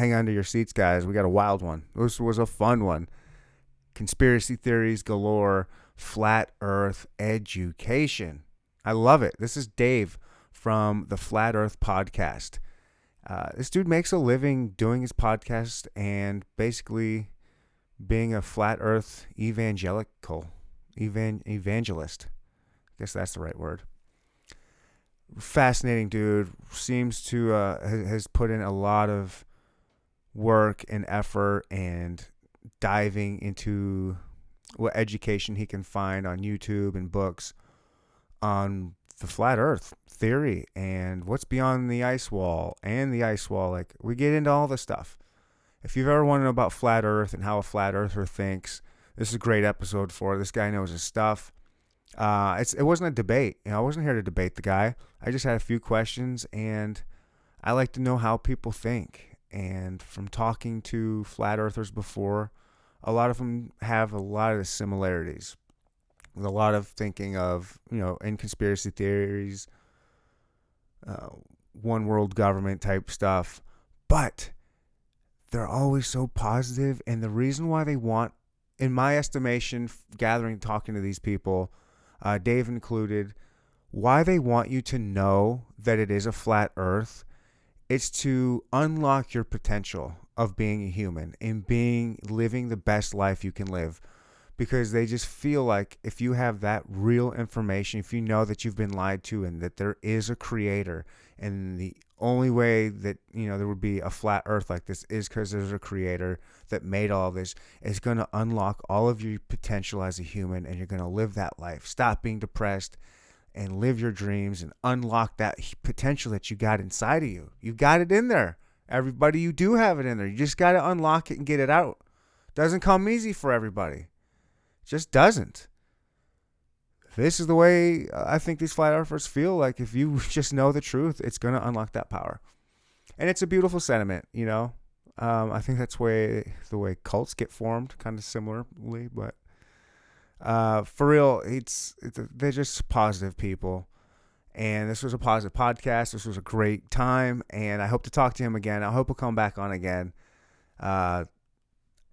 hang on to your seats, guys. We got a wild one. This was a fun one. Conspiracy theories galore, flat earth education. I love it. This is Dave from the Flat Earth Podcast. This dude makes a living doing his podcast and basically being a flat earth evangelist. I guess that's the right word. Fascinating dude. Seems to has put in a lot of work and effort and diving into what education he can find on YouTube and books on the flat earth theory and what's beyond the ice wall and the ice wall. Like, we get into all this stuff. If you've ever wanted to know about flat earth and how a flat earther thinks, this is a great episode for it. This guy knows his stuff. It wasn't a debate. I wasn't here to debate the guy. I just had a few questions, and I like to know how people think. And from talking to flat earthers before, a lot of them have a lot of the similarities. With a lot of thinking of, in conspiracy theories, one world government type stuff. But they're always so positive, and the reason why they want, in my estimation, talking to these people, Dave included, why they want you to know that it is a flat earth, it's to unlock your potential of being a human and living the best life you can live. Because they just feel like if you have that real information, if you know that you've been lied to and that there is a creator, and the only way that there would be a flat earth like this is because there's a creator that made all this, is going to unlock all of your potential as a human, and you're going to live that life. Stop being depressed and live your dreams and unlock that potential that you got inside of you. You got it in there. Everybody, you do have it in there. You just got to unlock it and get it out. Doesn't come easy for everybody. Just doesn't. This is the way I think these flat earthers feel. Like, if you just know the truth, it's going to unlock that power. And it's a beautiful sentiment, I think that's the way cults get formed, kind of similarly. But for real, they're just positive people. And this was a positive podcast. This was a great time. And I hope to talk to him again. I hope he'll come back on again.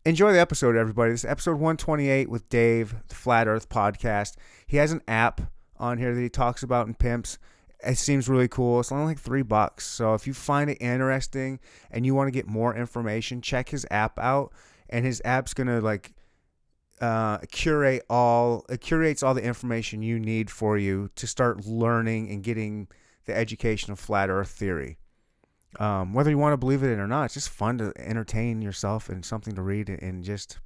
Enjoy the episode, everybody. This is episode 128 with Dave, the Flat Earth Podcast. He has an app on here that he talks about and pimps. It seems really cool. It's only like $3. So if you find it interesting and you want to get more information, check his app out. And his app's going to curates all the information you need for you to start learning and getting the education of flat earth theory. Whether you want to believe it or not, it's just fun to entertain yourself and something to read and just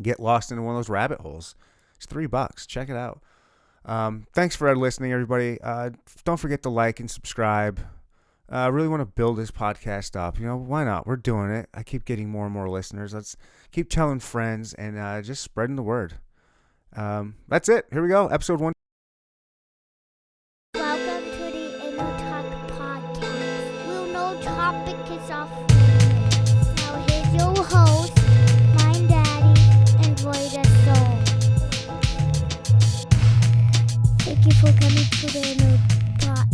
get lost into one of those rabbit holes. It's $3. Check it out. Thanks for listening, everybody. Don't forget to like and subscribe. I really want to build this podcast up. Why not? We're doing it. I keep getting more and more listeners. Let's keep telling friends and just spreading the word. That's it. Here we go. Episode 1. Welcome to the Inner Talk Podcast. We'll no topic is off limits. Now here's your host, my daddy, and Voida Soul. Thank you for coming to the Inner Talk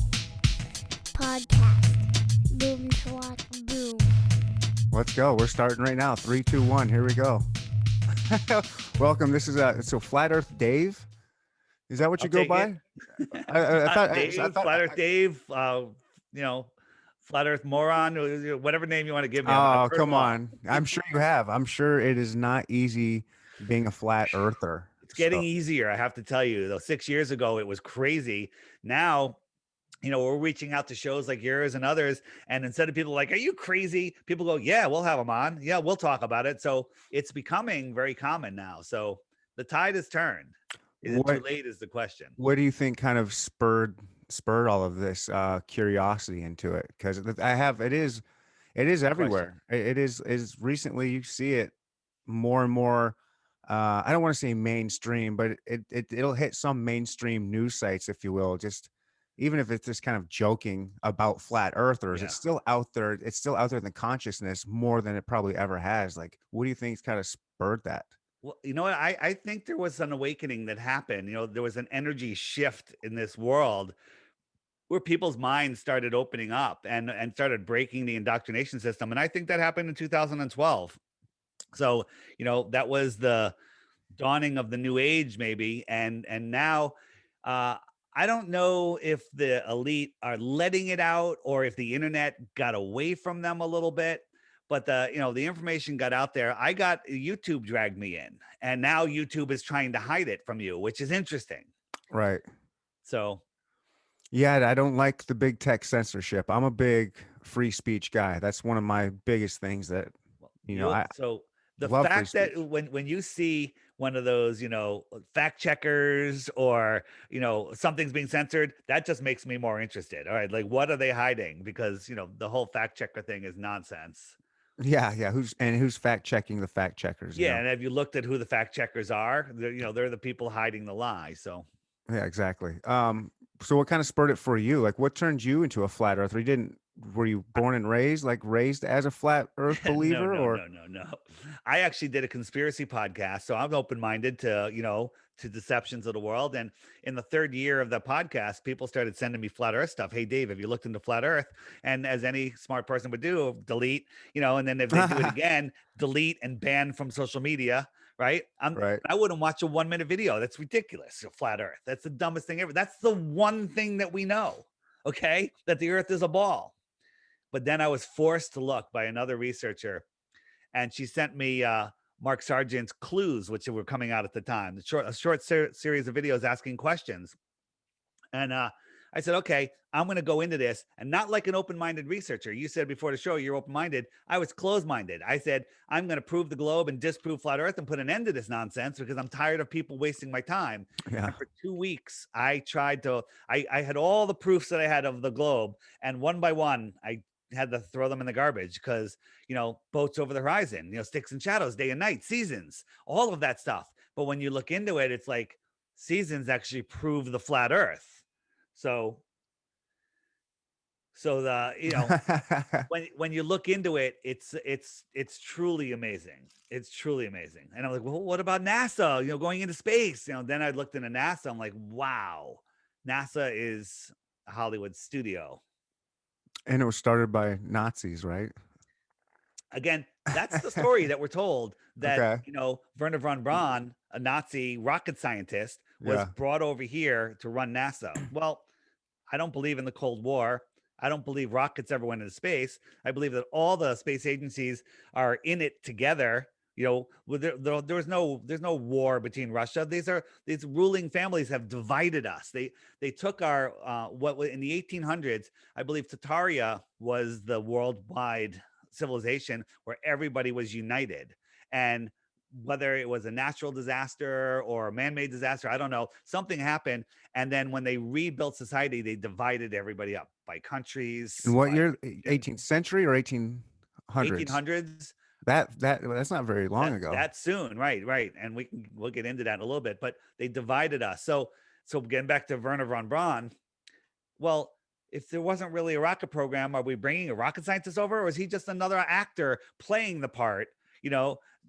Podcast. Boom, swat, boom. Let's go. We're starting right now. 3, 2, 1. Here we go. Welcome. This is so Flat Earth Dave. Is that what you go by? I thought Flat Earth Dave, Flat Earth Moron, whatever name you want to give me. Oh, come on. I'm sure you have. I'm sure it is not easy being a flat earther. It's getting easier, I have to tell you. Though 6 years ago, it was crazy. Now, we're reaching out to shows like yours and others. And instead of people like, are you crazy? People go, yeah, we'll have them on. Yeah, we'll talk about it. So it's becoming very common now. So the tide has turned. Is it too late is the question. What do you think kind of spurred all of this curiosity into it? Because it is everywhere. It is recently you see it more and more. I don't want to say mainstream, but it'll hit some mainstream news sites, if you will. Just even if it's just kind of joking about flat earthers, it's still out there. It's still out there in the consciousness more than it probably ever has. Like, what do you think's kind of spurred that? Well, you know what? I think there was an awakening that happened. There was an energy shift in this world where people's minds started opening up and started breaking the indoctrination system. And I think that happened in 2012. So, that was the dawning of the new age, maybe. And now, uh I don't know if the elite are letting it out or if the internet got away from them a little bit, but the information got out there. I got YouTube dragged me in, and now YouTube is trying to hide it from you, which is interesting. Right. So Yeah, I don't like the big tech censorship. I'm a big free speech guy. That's one of my biggest things that, well, I the love free fact that speech. when you see one of those, fact checkers, or something's being censored, that just makes me more interested. All right, like, what are they hiding? Because the whole fact checker thing is nonsense. Yeah, yeah. Who's fact checking the fact checkers, Yeah, and have you looked at who the fact checkers are? They're the people hiding the lie. So Yeah, exactly. So what kind of spurred it for you? Like what turned you into a flat earther? Were you born and raised as a flat earth no, believer no, or no, no, no. I actually did a conspiracy podcast, so I'm open-minded to, to deceptions of the world. And in the third year of the podcast, people started sending me flat Earth stuff. Hey, Dave, have you looked into flat Earth? And as any smart person would do, delete, and then if they do it again, delete and ban from social media. Right? right? I wouldn't watch a 1 minute video. That's ridiculous. Flat Earth. That's the dumbest thing ever. That's the one thing that we know. Okay, that the Earth is a ball. But then I was forced to look by another researcher, and she sent me Mark Sargent's Clues, which were coming out at the time, a short series of videos asking questions. And I said, okay, I'm going to go into this, and not like an open-minded researcher. You said before the show you're open-minded. I was closed-minded. I said, I'm going to prove the globe and disprove flat Earth and put an end to this nonsense because I'm tired of people wasting my time. Yeah. And for 2 weeks, I tried to. I had all the proofs that I had of the globe, and one by one, I had to throw them in the garbage because boats over the horizon, sticks and shadows, day and night, seasons, all of that stuff. But when you look into it, it's like seasons actually prove the flat Earth. So the when you look into it, it's truly amazing. It's truly amazing. And I'm like, well, what about NASA? Going into space. Then I looked into NASA. I'm like, wow, NASA is a Hollywood studio. And it was started by Nazis, right? Again, that's the story that we're told, that Okay. Werner von Braun, a Nazi rocket scientist, was Yeah. brought over here to run NASA. Well, I don't believe in the Cold War. I don't believe rockets ever went into space. I believe that all the space agencies are in it together. There's no war between Russia. These ruling families have divided us. They took our what in the 1800s, I believe Tataria was the worldwide civilization where everybody was united. And whether it was a natural disaster or a man-made disaster, I don't know, something happened. And then when they rebuilt society, they divided everybody up by In countries, what by year? religion. 18th century or 1800s? 1800s. That's not very long ago. That soon, right. And we'll get into that in a little bit, but they divided us. So getting back to Werner von Braun, well, if there wasn't really a rocket program, are we bringing a rocket scientist over, or is he just another actor playing the part?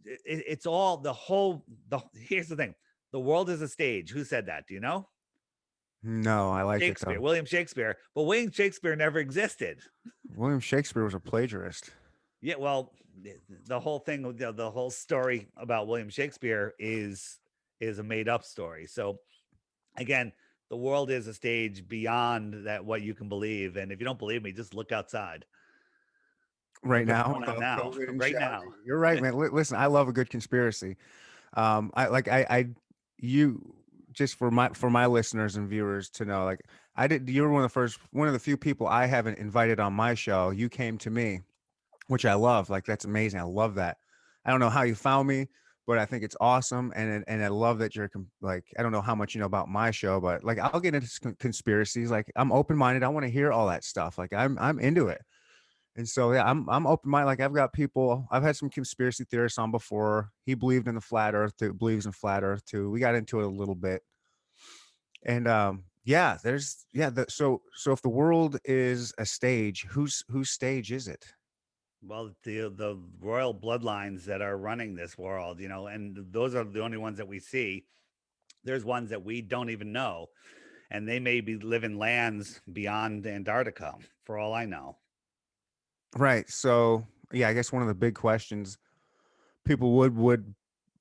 It's all here's the thing: the world is a stage. Who said that? Do you know? No, I like it Shakespeare, though. William Shakespeare. But William Shakespeare never existed. William Shakespeare was a plagiarist. Yeah, well, the whole thing, the whole story about William Shakespeare is a made up story. So again, the world is a stage beyond that what you can believe. And if you don't believe me, just look outside. Right Look what's now going with on all now, COVID and right shouting. now. You're right, man. Listen, I love a good conspiracy. You just for my listeners and viewers to know, like you're one of the few people I haven't invited on my show. You came to me, which I love. Like that's amazing. I love that. I don't know how you found me, but I think it's awesome, and I love that like I don't know how much you know about my show, but like I'll get into conspiracies. Like I'm open minded. I want to hear all that stuff. Like I'm into it. And so yeah, I'm open minded. Like I've had some conspiracy theorists on before. He believed in the flat earth too, believes in flat earth too. We got into it a little bit. And yeah, so if the world is a stage, whose stage is it? Well, the royal bloodlines that are running this world, and those are the only ones that we see. There's ones that we don't even know. and they may be living lands beyond Antarctica for all I know. Right. So yeah, I guess one of the big questions people would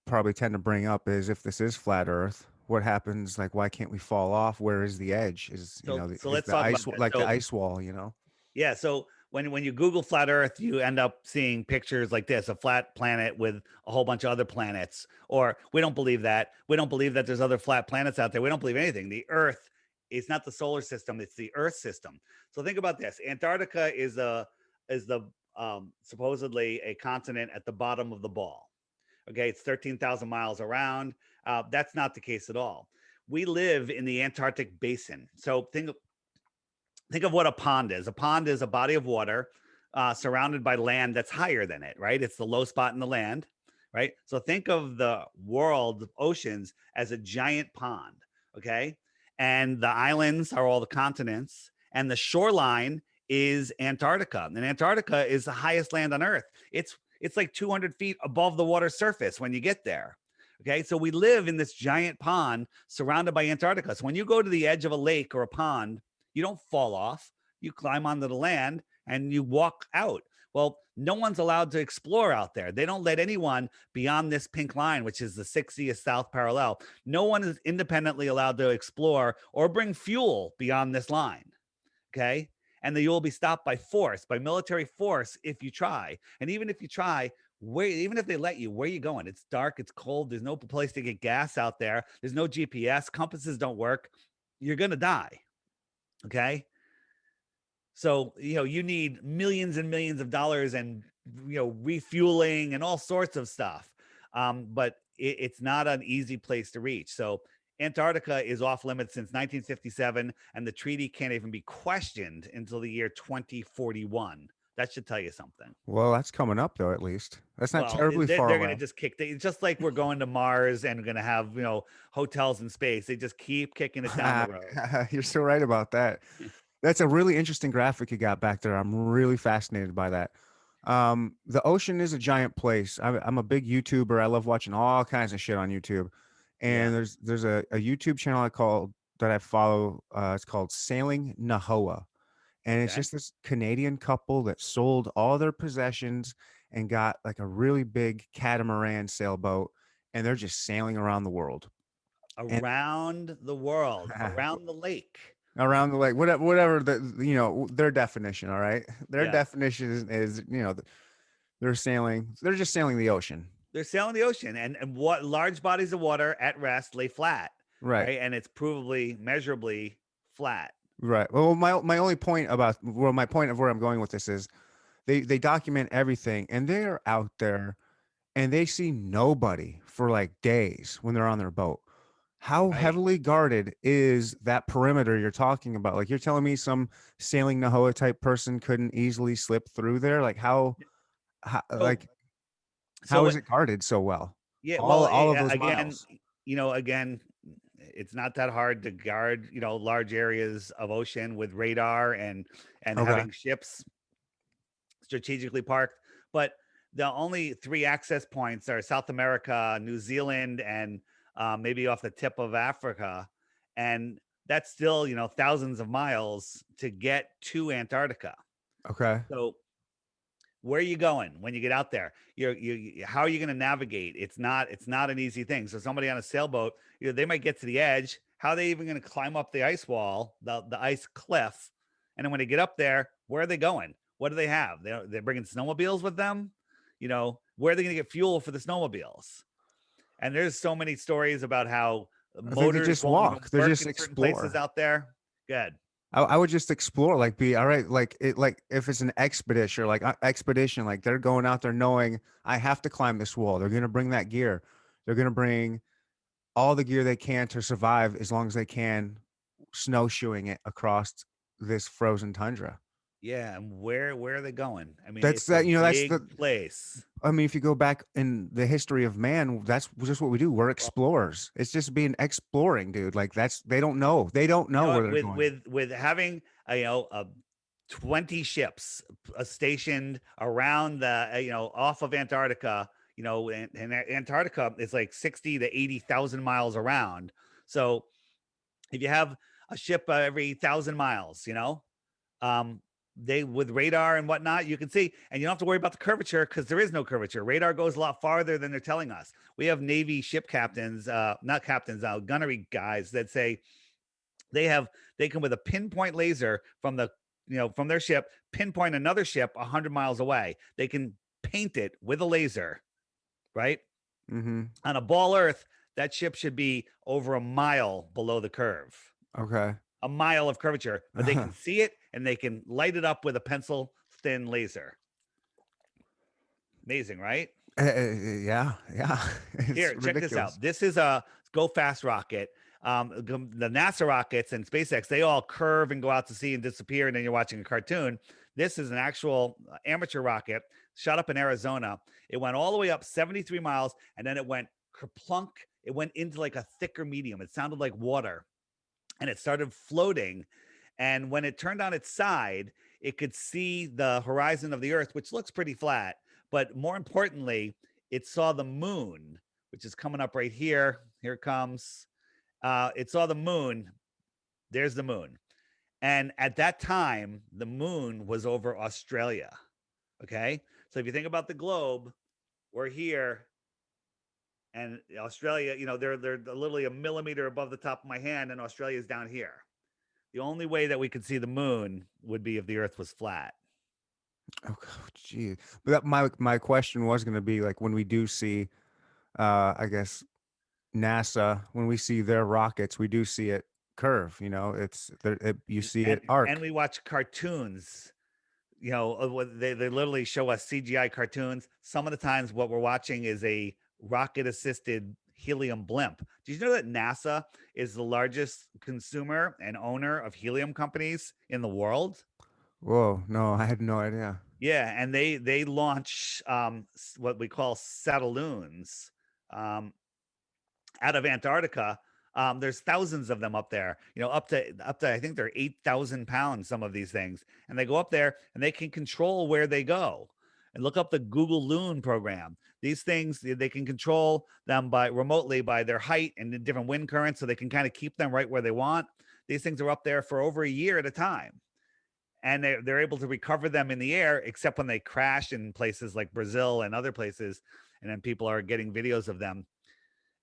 probably tend to bring up is if this is flat Earth, what happens? Like, why can't we fall off? Where is the edge? Is So is let's the talk about ice that. like the So ice wall? You know? yeah, so when you Google flat Earth, you end up seeing pictures like this: a flat planet with a whole bunch of other planets. Or we don't believe that. We don't believe that there's other flat planets out there. We don't believe anything. The Earth is not the solar system; it's the Earth system. So think about this: Antarctica is the supposedly a continent at the bottom of the ball. Okay, it's 13,000 miles around. That's not the case at all. We live in the Antarctic basin. So think of what a pond is. A pond is a body of water surrounded by land that's higher than it, right? It's the low spot in the land, right? So think of the world oceans as a giant pond, okay? And the islands are all the continents, and the shoreline is Antarctica. And Antarctica is the highest land on Earth. It's like 200 feet above the water surface when you get there. Okay, so we live in this giant pond surrounded by Antarctica. So when you go to the edge of a lake or a pond, you don't fall off. You climb onto the land and you walk out. Well, no one's allowed to explore out there. They don't let anyone beyond this pink line, which is the 60th south parallel. No one is independently allowed to explore or bring fuel beyond this line. Okay. And you will be stopped by force, by military force, if you try. And even if you try, even if they let you, where are you going? It's dark, it's cold, there's no place to get gas out there, there's no GPS, compasses don't work. You're going to die. Okay. So, you need millions and millions of dollars and, refueling and all sorts of stuff. But it's not an easy place to reach. So, Antarctica is off limits since 1957, and the treaty can't even be questioned until the year 2041. That should tell you something. Well, that's coming up though. At least that's not Well, terribly far they're going to away. just just like we're going to Mars and going to have, hotels in space. They just keep kicking it down the road. You're so right about that. That's a really interesting graphic you got back there. I'm really fascinated by that. The ocean is a giant place. I'm a big YouTuber. I love watching all kinds of shit on YouTube. Yeah. And there's a YouTube channel that I follow. It's called Sailing Nahoa. And it's Okay. just this Canadian couple that sold all their possessions and got like a really big catamaran sailboat, and they're just sailing around the world. And Around the world, around the lake. around the lake, whatever their definition. All right, their Yeah. definition is they're just sailing the ocean. They're sailing the ocean, and what large bodies of water at rest lay flat, Right. right? And it's provably measurably flat. Right. Well, my only point about my point of where I'm going with this is they document everything, and they're out there and they see nobody for like days when they're on their boat. How Right. heavily guarded is that perimeter you're talking about? Like, you're telling me some sailing Nahoa type person couldn't easily slip through there? Like, how So like so how is what it guarded so well? yeah, well, All of those again, miles. again, it's not that hard to guard, large areas of ocean with radar and Okay. having ships strategically parked. But the only three access points are South America, New Zealand, and maybe off the tip of Africa. And that's still, thousands of miles to get to Antarctica. Okay. So where are you going when you get out there? How are you going to navigate? It's not an easy thing. So somebody on a sailboat, they might get to the edge. How are they even going to climb up the ice wall, the ice cliff? And then when they get up there, where are they going? What do they have? They're bringing snowmobiles with them. Where are they going to get fuel for the snowmobiles? And there's so many stories about how I think they motors just won't even walk. They work just in certain places explore. out there. Good. I would just explore, like, be all right, like it, like if it's an expedition, or like expedition, like they're going out there knowing I have to climb this wall. They're gonna bring that gear. They're gonna bring all the gear they can to survive as long as they can, snowshoeing it across this frozen tundra. Yeah, and where are they going? I mean, That's it's a that, that's big the, place. I mean, if you go back in the history of man, that's just what we do. We're Well, explorers. It's just being exploring, dude. Like, they don't know. They don't you know know where what? they're going. With having 20 ships stationed around the off of Antarctica, and Antarctica is like 60 to 80,000 miles around. So if you have a ship every 1,000 miles. Um, they with radar and whatnot, you can see, and you don't have to worry about the curvature because there is no curvature. Radar goes a lot farther than they're telling us. We have Navy ship captains, not captains, gunnery guys that say they have they can with a pinpoint laser from the from their ship pinpoint another ship 100 miles away. They can paint it with a laser, right? Mm-hmm. On a ball Earth, that ship should be over a mile below the curve, Okay. a mile of curvature, but they can see it and they can light it up with a pencil thin laser. Amazing, right? Yeah, yeah. It's Here, check this ridiculous. out. This is a Go Fast rocket. The NASA rockets and SpaceX, they all curve and go out to sea and disappear, and then you're watching a cartoon. This is an actual amateur rocket shot up in Arizona. It went all the way up 73 miles, and then it went kerplunk. It went into like a thicker medium. It sounded like water, and it started floating. And when it turned on its side, it could see the horizon of the Earth, which looks pretty flat. But more importantly, it saw the moon, which is coming up right here. Here it comes. It saw the moon. There's the moon. And at that time, the moon was over Australia. Okay. So if you think about the globe, we're here, and Australia, they're literally a millimeter above the top of my hand, and Australia's down here. The only way that we could see the moon would be if the Earth was flat. Oh, gee. But my question was going to be like when we do see, I guess NASA, when we see their rockets, we do see it curve. It's there. You see it And arc. we watch cartoons. They literally show us CGI cartoons. Some of the times, what we're watching is a rocket assisted helium blimp. Did you know that NASA is the largest consumer and owner of helium companies in the world? Whoa, no, I had no idea. Yeah, and they launch what we call satelloons um, out of Antarctica. There's thousands of them up there, up to I think they're 8,000 pounds, some of these things. And they go up there and they can control where they go. And look up the Google Loon program. These things, they can control them by remotely by their height and the different wind currents, so they can kind of keep them right where they want. These things are up there for over a year at a time. And they're able to recover them in the air, except when they crash in places like Brazil and other places. And then people are getting videos of them.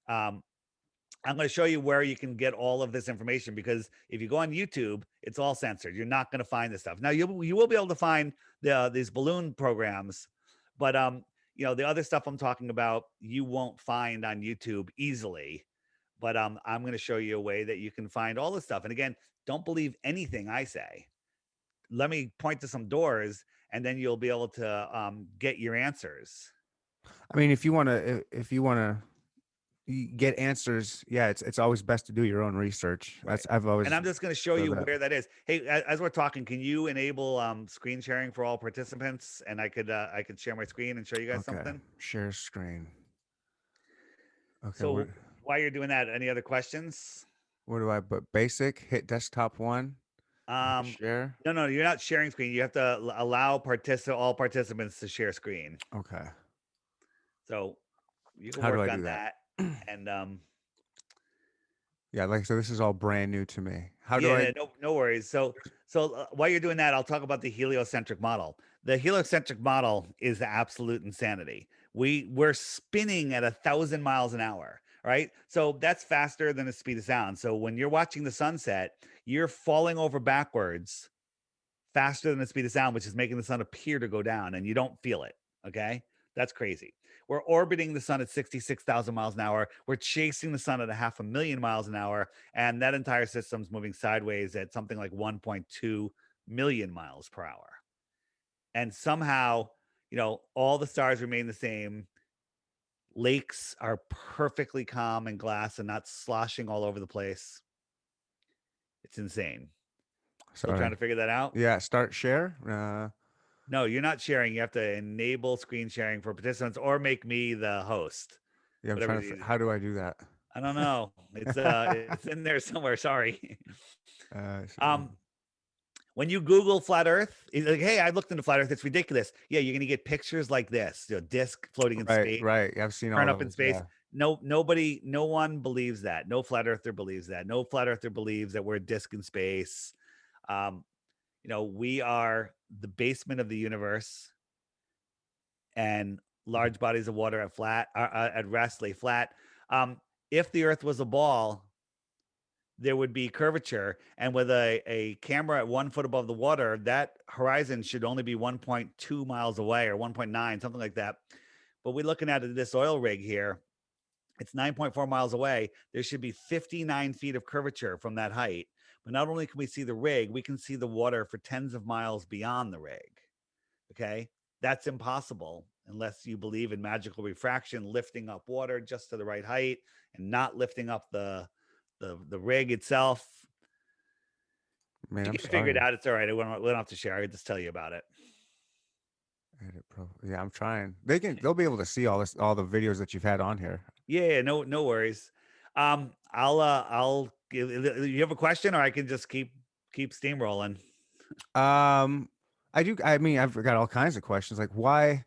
Um, I'm going to show you where you can get all of this information, because if you go on YouTube, it's all censored. You're not going to find this stuff. Now you will be able to find these balloon programs, but the other stuff I'm talking about you won't find on YouTube easily. But I'm going to show you a way that you can find all this stuff. And again, don't believe anything I say. Let me point to some doors, and then you'll be able to get your answers. I mean, if you wanna get answers, yeah, it's always best to do your own research. Right. I've always And I'm just going to show said you that. where that is. Hey, as we're talking, can you enable screen sharing for all participants? And I could share my screen and show you guys Okay, something. share screen. Okay, So while you're doing that, any other questions? what do I put? Basic, hit desktop one, hit Um, share. no, you're not sharing screen. You have to allow all participants to share screen. Okay, So you can how do work I on do that? that. And Yeah, like so, this is all brand new to me. How do I? yeah, no worries. So while you're doing that, I'll talk about the heliocentric model. The heliocentric model is absolute insanity. We're spinning at 1,000 miles an hour, right? So that's faster than the speed of sound. So when you're watching the sunset, you're falling over backwards faster than the speed of sound, which is making the sun appear to go down, and you don't feel it. Okay, that's crazy. We're orbiting the sun at 66,000 miles an hour. We're chasing the sun at 500,000 miles an hour. And that entire system's moving sideways at something like 1.2 million miles per hour. And somehow, all the stars remain the same. Lakes are perfectly calm and glass and not sloshing all over the place. It's insane. Still trying Sorry. to figure that out? Yeah, start share. No, you're not sharing. You have to enable screen sharing for participants or make me the host. Yeah, I'm Whatever's trying to. easy. How do I do that? I don't know. It's in there somewhere. Sorry. So, um, when you Google flat Earth, it's like, hey, I looked into flat Earth. It's ridiculous. Yeah, you're gonna get pictures like this, disc floating in right, space, right. I've seen all turn up in those. space. Yeah. no one believes that. No flat earther believes that. No flat earther believes that we're a disk in space. Um, we are the basement of the universe, and large bodies of water at rest lay flat. Um, if the Earth was a ball, there would be curvature, and with a camera at 1 foot above the water, that horizon should only be 1.2 miles away, or 1.9, something like that. But we're looking at this oil rig here. It's 9.4 miles away. There should be 59 feet of curvature from that height. But not only can we see the rig, we can see the water for tens of miles beyond the rig. Okay. That's impossible unless you believe in magical refraction, lifting up water just to the right height and not lifting up the rig itself. Man, You I'm can figure it sorry. out. It's all right. We don't have to share. I can just tell you about it. Edit pro. Yeah, I'm trying. They'll be able to see all the videos that you've had on here. Yeah, no worries. I'll give you have a question, or I can just keep steamrolling. Um, I mean, I've got all kinds of questions. Like, why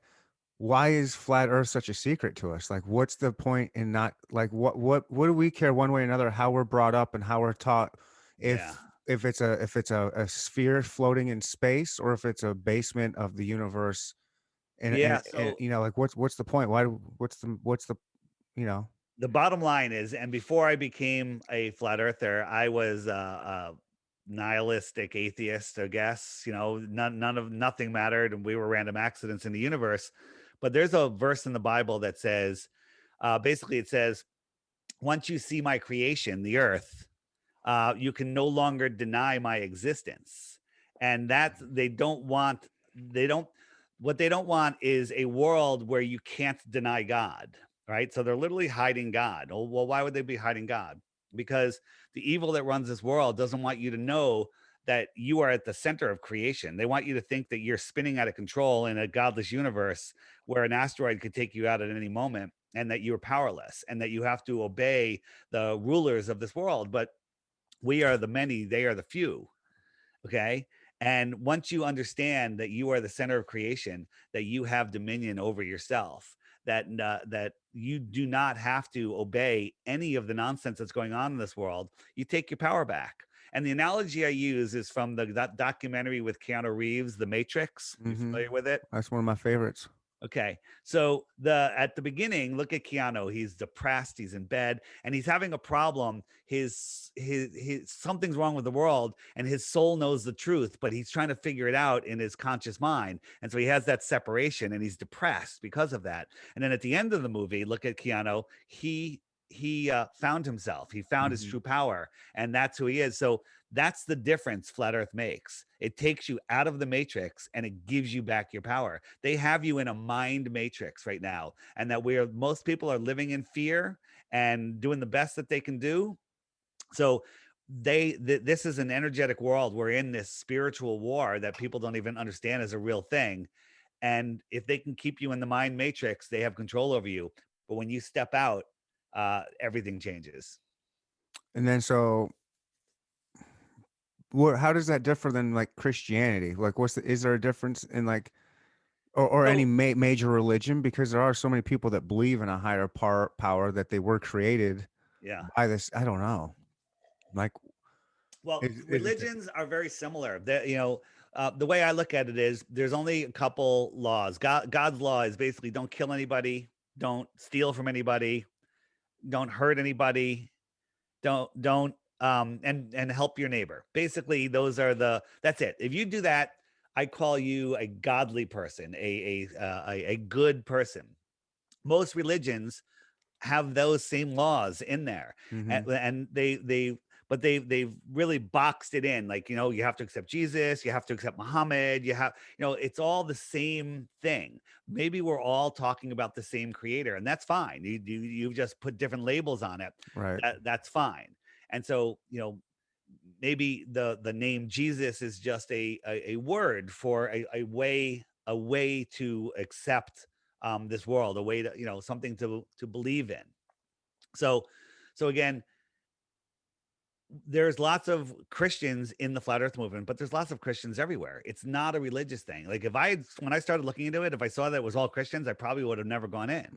is flat Earth such a secret to us? Like, what's the point in not like what do we care one way or another how we're brought up and how we're taught Yeah. if it's a sphere floating in space or if it's a basement of the universe Yeah. and So like what's the point? What's the you know? the bottom line is, and before I became a flat earther, I was a nihilistic atheist, I guess. Nothing mattered, and we were random accidents in the universe. But there's a verse in the Bible that says, basically, it says, once you see my creation, the earth, you can no longer deny my existence. And that they don't, what they don't want is a world where you can't deny God, right? So they're literally hiding God. Oh, well, why would they be hiding God? Because the evil that runs this world doesn't want you to know that you are at the center of creation. They want you to think that you're spinning out of control in a godless universe where an asteroid could take you out at any moment, and that you're powerless and that you have to obey the rulers of this world. But we are the many, they are the few. Okay. And once you understand that you are the center of creation, that you have dominion over yourself, that you do not have to obey any of the nonsense that's going on in this world, you take your power back. And the analogy I use is from that documentary with Keanu Reeves, The Matrix. You Mm-hmm. familiar with it? That's one of my favorites. Okay. So at the beginning, look at Keanu. He's depressed, he's in bed, and he's having a problem. His something's wrong with the world, and his soul knows the truth, but he's trying to figure it out in his conscious mind. And so he has that separation, and he's depressed because of that. And then at the end of the movie, look at Keanu. He found himself. He found his Mm-hmm. true power, and that's who he is. So that's the difference flat earth makes. It takes you out of the matrix and it gives you back your power. They have you in a mind matrix right now, and that most people are living in fear and doing the best that they can do. So this is an energetic world. We're in this spiritual war that people don't even understand is a real thing. And if they can keep you in the mind matrix, they have control over you. But when you step out, everything changes. And then so how does that differ than like Christianity? Like is there a difference in like or any So major religion because there are so many people that believe in a higher power that they were created yeah. by this. I don't know. Like, Well, is it? religions are very similar. The way I look at it is there's only a couple laws. God's law is basically don't kill anybody, don't steal from anybody, don't hurt anybody, don't and help your neighbor. Basically, that's it. If you do that, I call you a godly person, a good person. Most religions have those same laws in there, Mm-hmm. and they've really boxed it in, like, you have to accept Jesus, you have to accept Muhammad, it's all the same thing. Maybe we're all talking about the same creator, and that's fine. You've just put different labels on it. Right. That's fine. And so, maybe the name Jesus is just a word for a way to accept this world, a way to, something to believe in. So again, there's lots of Christians in the flat earth movement, but there's lots of Christians everywhere. It's not a religious thing. Like when I started looking into it, if I saw that it was all Christians, I probably would have never gone in.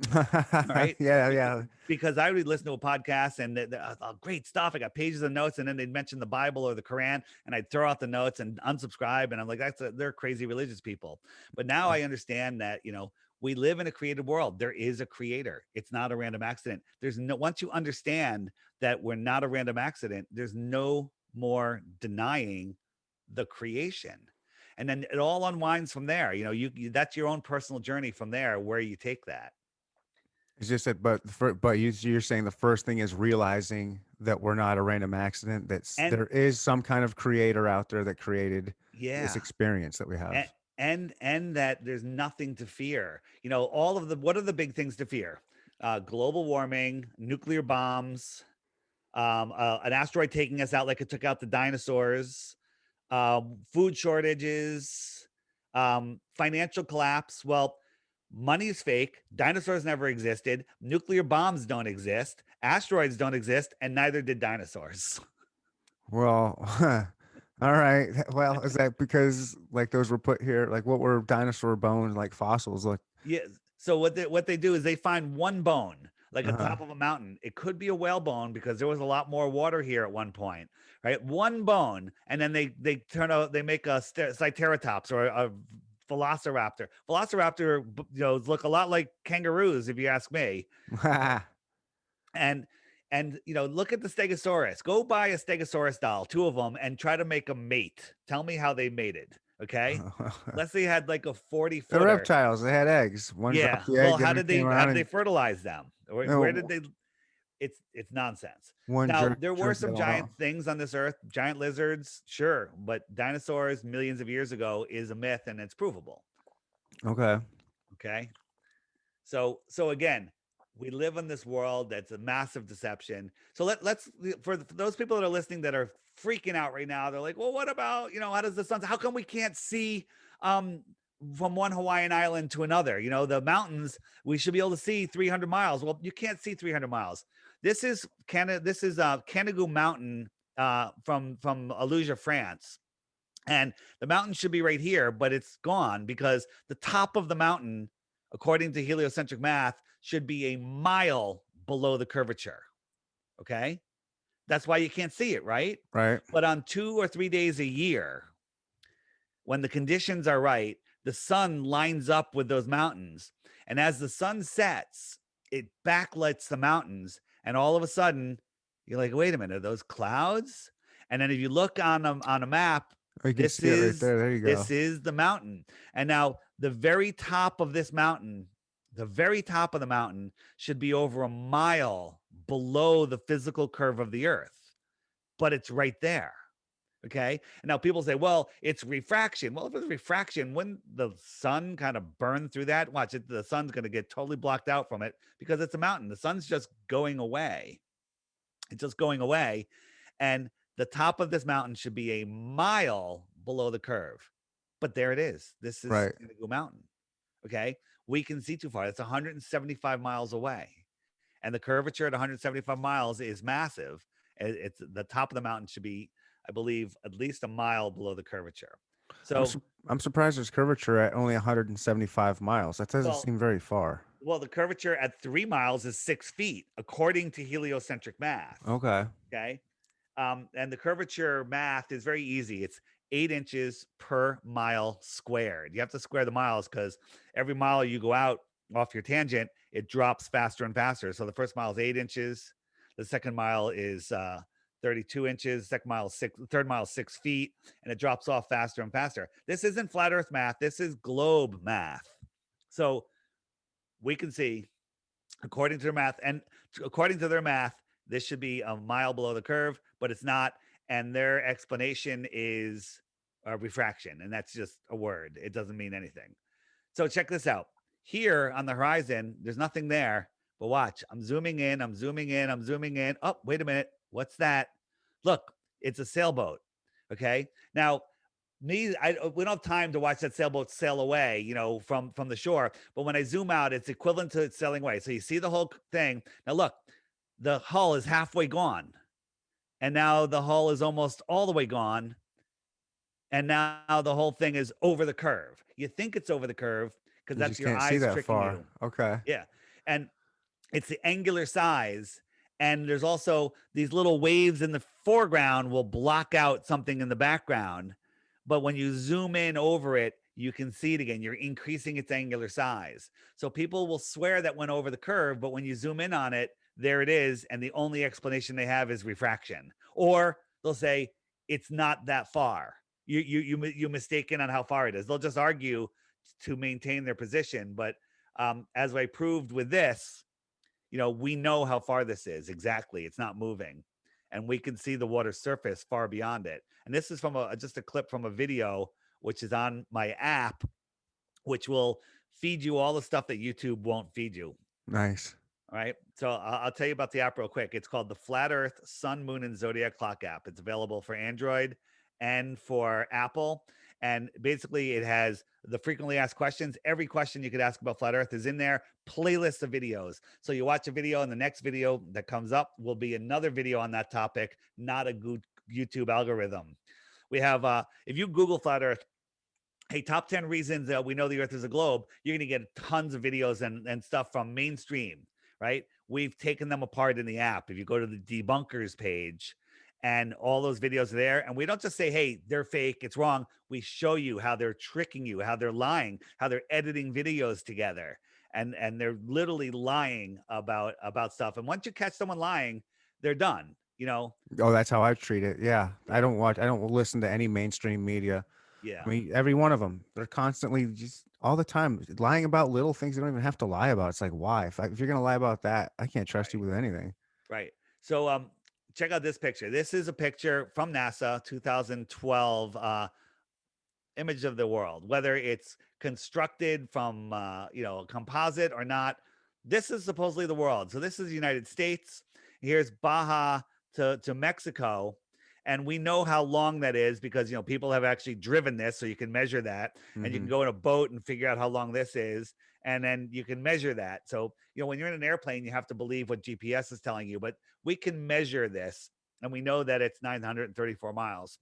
Right? Yeah, Bec- yeah. Because I would listen to a podcast and great stuff. I got pages of notes, and then they'd mention the Bible or the Quran, and I'd throw out the notes and unsubscribe. And I'm like, they're crazy religious people. But now I understand that, we live in a created world. There is a creator. It's not a random accident. Once you understand that we're not a random accident, there's no more denying the creation. And then it all unwinds from there. That's your own personal journey from there, where you take that. It's just that, but you're saying the first thing is realizing that we're not a random accident. And There is some kind of creator out there that created this yeah, experience that we and have. and that there's nothing to fear. What are the big things to fear? Global warming, nuclear bombs, an asteroid taking us out like it took out the dinosaurs, food shortages, financial collapse. Well, money is fake. Dinosaurs never existed. Nuclear bombs don't exist. Asteroids don't exist, and neither did dinosaurs. Well, all right. Well, is that because like those were put here? Like what were dinosaur bones, like fossils? Like, Yeah. So what they do is they find one bone, like on uh-huh. top of a mountain. It could be a whale bone because there was a lot more water here at one point, right? One bone, and then they make a Triceratops or a Velociraptor. Velociraptor, look a lot like kangaroos, if you ask me. And look at the Stegosaurus. Go buy a Stegosaurus doll, two of them, and try to make a mate. Tell me how they mated. Okay. Let's say you had like a 40 They're footer. reptiles. They had eggs. One Yeah. dropped the Well, egg, and it came how around did they and fertilize them? Where did no, they? It's nonsense. one Now, jerk there were jerked it some all giant off. things on this earth, giant lizards, sure, but dinosaurs millions of years ago is a myth and it's provable. Okay. Okay. So again, we live in this world that's a massive deception. So let's for those people that are listening that are freaking out right now, they're like, well, what about, how does the sun, how come we can't see um from one Hawaiian island to another? The mountains, we should be able to see 300 miles. Well, you can't see 300 miles. This is Canigou Mountain, from Aluja, France. And the mountain should be right here, but it's gone because the top of the mountain, according to heliocentric math, should be a mile below the curvature. Okay. That's why you can't see it, right? Right. But on 2 or 3 days a year, when the conditions are right, the sun lines up with those mountains. And as the sun sets, it backlights the mountains. And all of a sudden, you're like, wait a minute, are those clouds? And then if you look on a map, Oh, you can this see it right is there. There you this go. is the mountain. And now the very top of this mountain, the very top of the mountain should be over a mile below the physical curve of the earth, but it's right there. Okay. And now people say, well, it's refraction. Well, if it's refraction, when the sun kind of burn through that, watch it, the sun's going to get totally blocked out from it because it's a mountain. The sun's just going away. It's just going away. And the top of this mountain should be a mile below the curve. But there it is. This is Right. Indigo Mountain. Okay. We can see too far. It's 175 miles away. And the curvature at 175 miles is massive. It's the top of the mountain should be, I believe, at least a mile below the curvature. I'm So, su- I'm surprised there's curvature at only 175 miles. That doesn't well, seem very far. the curvature at 3 miles is 6 feet, according to heliocentric math. Okay. Okay. And the curvature math is very easy. It's 8 inches per mile squared. You have to square the miles because every mile you go out off your tangent, it drops faster and faster. So the first mile is 8 inches. The second mile is 32 inches. Second mile is third mile is 6 feet, and it drops off faster and faster. This isn't flat Earth math. This is globe math. So we can see, according to their math, this should be a mile below the curve, but it's not. And their explanation is refraction, and that's just a word. It doesn't mean anything. So check this out. Here on the horizon, there's nothing there. But watch, I'm zooming in, I'm zooming in, I'm zooming in. Oh, wait a minute. What's that? Look, it's a sailboat. Okay. Now, we don't have time to watch that sailboat sail away, from the shore. But when I zoom out, it's equivalent to it sailing away. So you see the whole thing. Now look, the hull is halfway gone. and now the hull is almost all the way gone, and now the whole thing is over the curve. You think it's over the curve because You that's just your can't see eyes that tricking far. you. Okay. Yeah. And it's the angular size. And there's also these little waves in the foreground will block out something in the background. But when you zoom in over it, you can see it again. You're increasing its angular size. So people will swear that went over the curve, but when you zoom in on it, there it is. And the only explanation they have is refraction. Or they'll say it's not that far. You mistaken on how far it is. They'll just argue to maintain their position. But as I proved with this, we know how far this is exactly. It's not moving, and we can see the water surface far beyond it. And this is from just a clip from a video, which is on my app, which will feed you all the stuff that YouTube won't feed you. Nice. All right. So I'll tell you about the app real quick. It's called the Flat Earth Sun, Moon, and Zodiac Clock app. It's available for Android and for Apple. And basically, it has the frequently asked questions. Every question you could ask about flat Earth is in there. Playlists of videos. So you watch a video, and the next video that comes up will be another video on that topic, not a good YouTube algorithm. We have, if you Google flat Earth, hey, top 10 reasons that we know the earth is a globe, you're going to get tons of videos and stuff from mainstream, right? We've taken them apart in the app. If you go to the debunkers page, and all those videos are there, and we don't just say, hey, they're fake, it's wrong. We show you how they're tricking you, how they're lying, how they're editing videos together, and they're literally lying about stuff. And once you catch someone lying, they're done. Oh, that's how I treat it. Yeah. I Yeah, don't listen to any mainstream media. yeah, I mean, every one of them, they're constantly just all the time lying about little things they don't even have to lie about. It's like, why? If you're going to lie about that, I can't trust you right. with anything. Right. So check out this picture. This is a picture from NASA 2012 image of the world, whether it's constructed from a composite or not. This is supposedly the world. So this is the United States. Here's Baja to Mexico. And we know how long that is because people have actually driven this, so you can measure that, and you can Hmm. go in a boat and figure out how long this is, and then you can measure that. So when you're in an airplane, you have to believe what GPS is telling you, but we can measure this, and we know that it's 934 miles.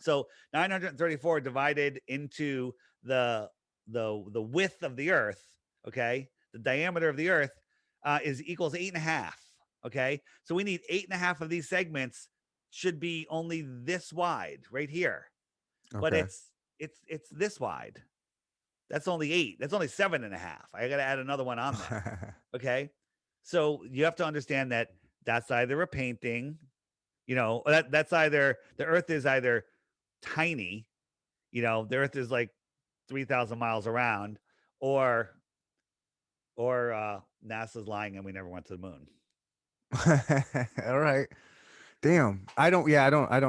So 934 divided into the width of the Earth, okay, the diameter of the Earth is equals 8.5. Okay, so we need 8.5 of these segments. Should be only this wide right here, but Okay. it's this wide. That's only 8. That's only 7.5. I got to add another one on there. Okay, so you have to understand that that's either a painting, that's either the Earth is either tiny, the Earth is like 3,000 miles around, or NASA's lying and we never went to the moon. All right. Damn. I don't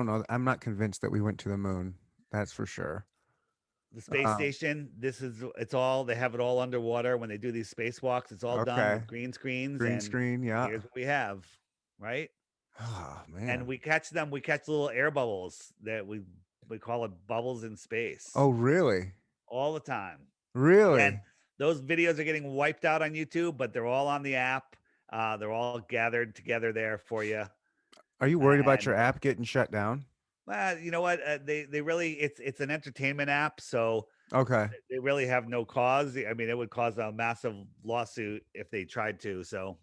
know. I'm not convinced that we went to the moon. That's for sure. The space Um, station, it's all, they have it all underwater when they do these spacewalks. It's all done okay. with green screens, Green and screen. Yeah. here's what we have, right? Oh, And man. we catch little air bubbles that we call it bubbles in space Oh, really? all the time. And Really? those videos are getting wiped out on YouTube, but they're all on the app. They're all gathered together there for you. Are you worried about And your app getting shut down? well, you know what? They really, it's an entertainment app, so Okay. they really have no cause. I mean, it would cause a massive lawsuit if they tried to. So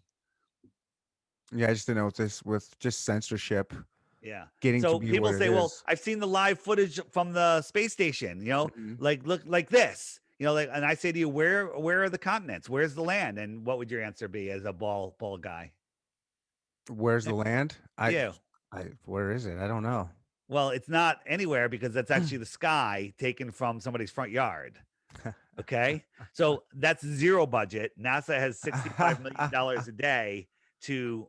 Yeah, I just didn't know with just censorship yeah. getting to So be what people it say, well, is. I've seen the live footage from the space station. Mhm. Like look like this. Like, and I say to you, where are the continents? Where's the land? And what would your answer be as a ball guy? Where's the land? Yeah. Where is it? I don't know. Well, it's not anywhere because that's actually the sky taken from somebody's front yard. Okay. So that's zero budget. NASA has $65 million a day to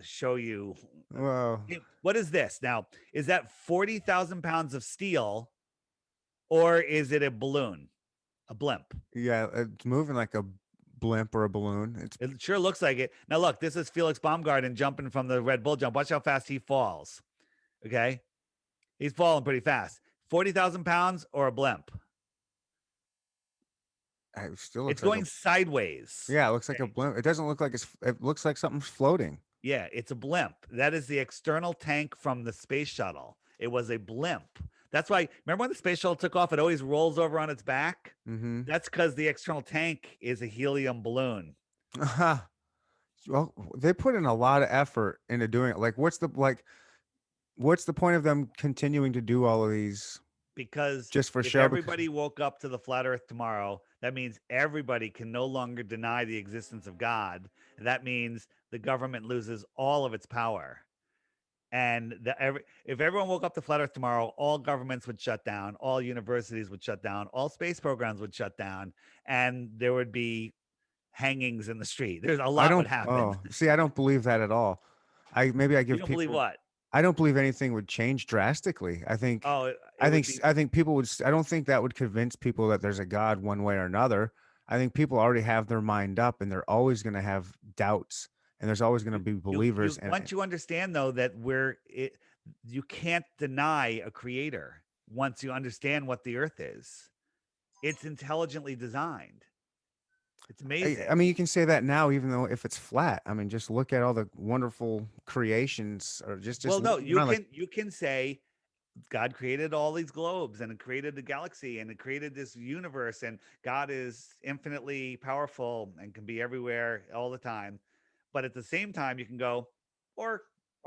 show you. Whoa. What is this now? Is that 40,000 pounds of steel, or is it a balloon, a blimp? Yeah, it's moving like a blimp or a balloon. It's It sure looks like it. Now look, this is Felix Baumgarten jumping from the Red Bull jump. Watch how fast he falls. Okay. He's falling pretty fast. 40,000 pounds or a blimp? it still It's looks like a going sideways. yeah, it looks like a Okay. blimp. It doesn't look like it looks like something's floating. Yeah, it's a blimp. That is the external tank from the space shuttle. It was a blimp. That's why, remember when the space shuttle took off, it always rolls over on its back? Mm-hmm. That's because the external tank is a helium balloon. Well, they put in a lot of effort into doing it. Like, what's the point of them continuing to do all of these Because just for if show? Because everybody woke up to the flat earth tomorrow, that means everybody can no longer deny the existence of God. That means the government loses all of its power. And if everyone woke up to flat earth tomorrow, all governments would shut down, all universities would shut down, all space programs would shut down, and there would be hangings in the street. There's a I lot would don't. happen. Oh, see, I don't believe that at all. I You give don't believe people. what? I don't believe anything would change drastically. I think. Oh, it I would think. be. I think people would. I don't think that would convince people that there's a God one way or another. I think people already have their mind up, and they're always going to have doubts, and there's always going to be believers. You And once you understand though that you can't deny a creator once you understand what the earth is. It's intelligently designed. It's I amazing. mean, you can say that now, even though if it's flat. I mean, just look at all the wonderful creations, or just Well, no, looking around. Like, you can say God created all these globes and it created the galaxy and it created this universe and God is infinitely powerful and can be everywhere all the time. But at the same time, you can go, or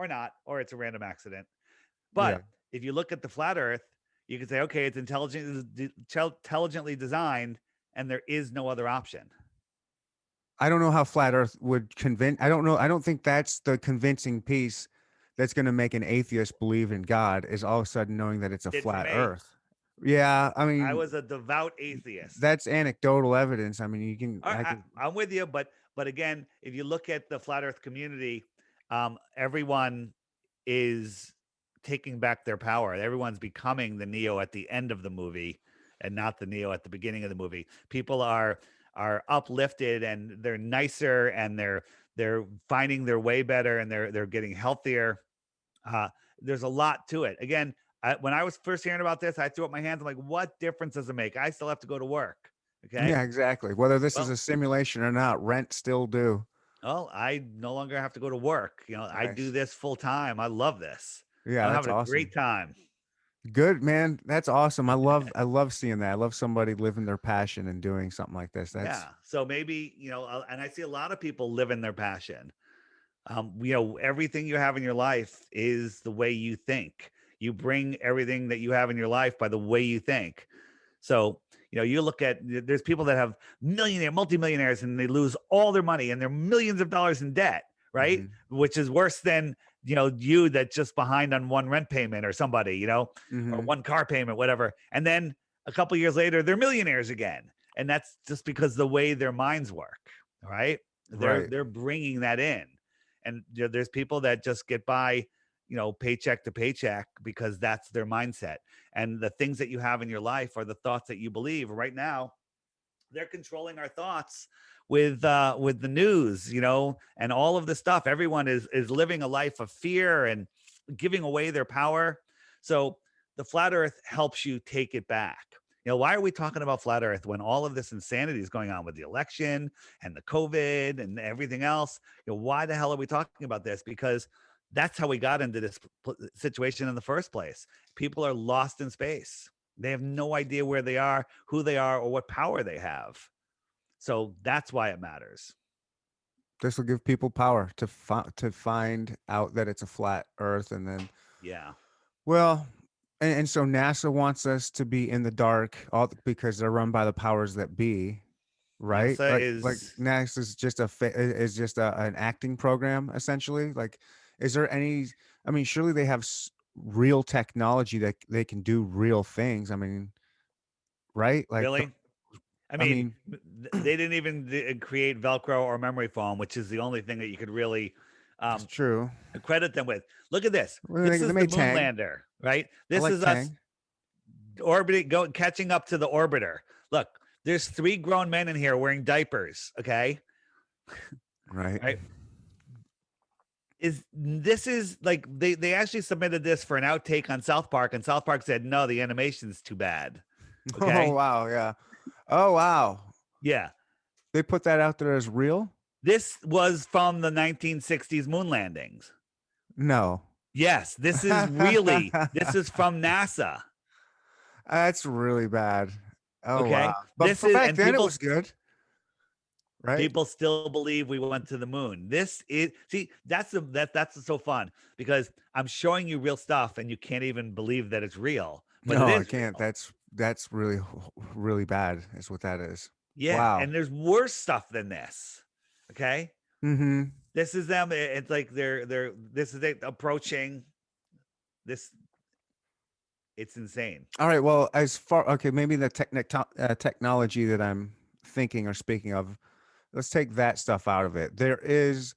not, or it's a random accident. yeah, But if you look at the flat Earth, you can say, okay, it's intelligently designed, and there is no other option. I don't know how flat Earth would convince. I don't know. I don't think that's the convincing piece that's going to make an atheist believe in God. Is all of a sudden knowing that it's a Did for flat me. Earth. Yeah, I I mean, was a devout atheist. that's anecdotal evidence. I mean, you can. I, I I, can. I'm with you, but again, if you look at the flat Earth community, everyone is taking back their power. Everyone's becoming the Neo at the end of the movie, and not the Neo at the beginning of the movie. People are uplifted and they're nicer and they're finding their way better and they're getting healthier. Uh, there's a lot to it. Again, when I was first hearing about this, I threw up my hands. I'm like, what difference does it make? I still have to go to work. Okay. Yeah, exactly. Whether this is Well, a simulation or not, rent still due. well, I no longer have to go to work. I do Nice. this full time. I love this. Yeah, I'm that's having a great awesome. time. Good man. That's awesome. I love seeing that. I love somebody living their passion and doing something like this. That's Yeah. So maybe, and I see a lot of people living their passion. Everything you have in your life is the way you think. You bring everything that you have in your life by the way you think. So, you look at there's people that have multimillionaires, and they lose all their money and they're millions of dollars in debt, right? mhm. Which is worse than, you that's just behind on one rent payment or somebody, or Mhm. one car payment, whatever. And then a couple years later, they're millionaires again. And that's just because the way their minds work, right? Right. They're bringing that in. And there's people that just get by, paycheck to paycheck because that's their mindset. And the things that you have in your life are the thoughts that you believe. Right now, they're controlling our thoughts with the news, and all of the stuff. Everyone is living a life of fear and giving away their power. So the flat earth helps you take it back. Why are we talking about flat earth when all of this insanity is going on with the election and the COVID and everything else? Why the hell are we talking about this? Because that's how we got into this situation in the first place. People are lost in space. They have no idea where they are, who they are, or what power they have. So that's why it matters. This will give people power to find out that it's a flat Earth, and then, Yeah. well, and so NASA wants us to be in the dark, all because they're run by the powers that be, right? NASA Like is NASA is just is just an acting program essentially. Like, is there any? I mean, surely they have real technology that they can do real things. I mean, right? Like, really. I I mean, mean, they didn't even create Velcro or memory foam, which is the only thing that you could really it's um, true. credit them with. Look at this. Well, This they is the made moon Tang. lander, right? I This like is us Tang. catching up to the orbiter. Look, there's 3 grown men in here wearing diapers. Okay, Right. right? This is like they actually submitted this for an outtake on South Park, and South Park said no, the animation's too bad. Oh Okay, wow, yeah. Oh wow. yeah, They put that out there as real? This was from the 1960s moon landings. No. Yes, this is from NASA. That's really bad. Oh wow. Okay, But this for is, back and then it was good, right? people still believe we went to the moon. This is, see, that's so fun, because I'm showing you real stuff and you can't even believe that it's real, but it No, I is can't. real. That's really really bad is what that is. Yeah, Wow. and there's worse stuff than this. Okay, Mhm. this is them. It's like they're this is it approaching this. It's insane. All right, well, as far okay, maybe the technology that I'm thinking or speaking of, let's take that stuff out of it. There is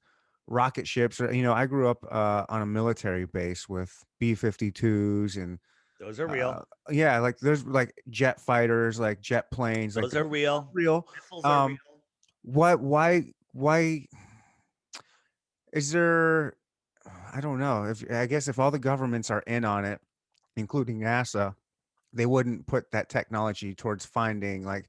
rocket ships, or I grew up on a military base with B-52s and Those are uh real. yeah, like there's like jet fighters, like jet planes, like Those are there's stuff real. real. Missiles are Um real. what why is there I don't know. If I guess if all the governments are in on it, including NASA, they wouldn't put that technology towards finding like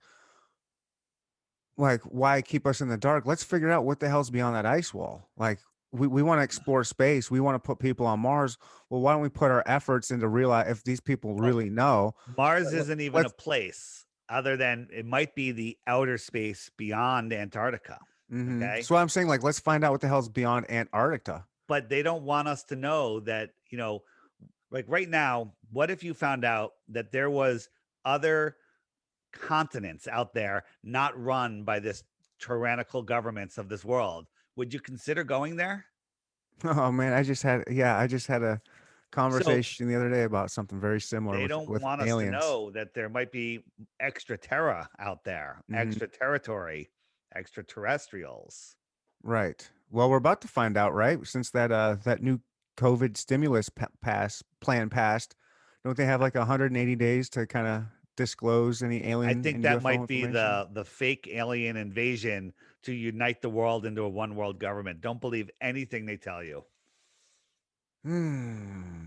why keep us in the dark? Let's figure out what the hell's beyond that ice wall. Like we want to explore space. We want to put people on Mars. Well, why don't we put our efforts into realize if these people Well, really know? Mars let- isn't even a Let's. place, other than it might be the outer space beyond Antarctica. Okay. So I'm saying like let's find out what the hell's beyond Antarctica. But they don't want us to know that, like right now, what if you found out that there was other continents out there not run by this tyrannical governments of this world? Would you consider going there? Oh man, I just had a So conversation the other day about something very similar they don't with want us to aliens. know that there might be extra terra out there, Hmm. extra territory, extraterrestrials. Right. Well, we're about to find out, right? Since that new COVID stimulus pass plan passed, don't they have like 180 days to kind of disclose any I alien think and that UFO might be information? the fake alien invasion to unite the world into a one world government. Don't believe anything they tell you. Hmm.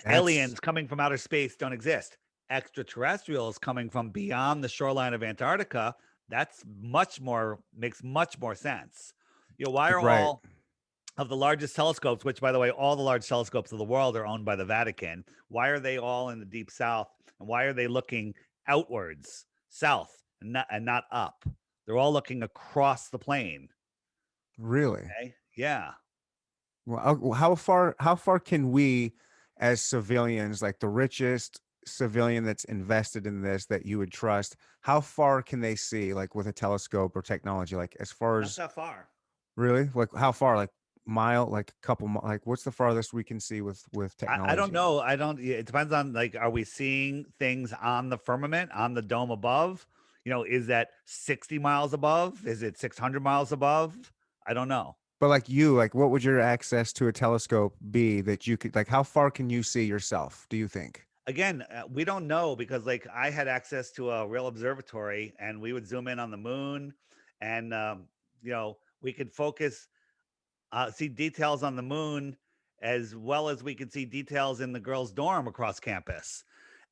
That's Aliens coming from outer space don't exist. Extraterrestrials coming from beyond the shoreline of Antarctica, that's much more, makes much more sense. Why are right. all of the largest telescopes, which by the way, all the large telescopes of the world are owned by the Vatican, why are they all in the deep south? And why are they looking outwards, south, and not up? They're all looking across the plane. Really? Okay. Yeah. Well, how far can we as civilians, like the richest civilian that's invested in this that you would trust, how far can they see like with a telescope or technology like as far Not as that far. really? Like how far? Like mile? Like a couple? Like what's the farthest we can see with I don't technology? know. I don't. It depends on, like, are we seeing things on the firmament, on the dome above? Is that 60 miles above? Is it 600 miles above? I don't know. But like you, like what would your access to a telescope be that you could like? How far can you see yourself? Do you think? Again, we don't know, because like I had access to a real observatory and we would zoom in on the moon, and we could focus, see details on the moon, as well as we could see details in the girls' dorm across campus.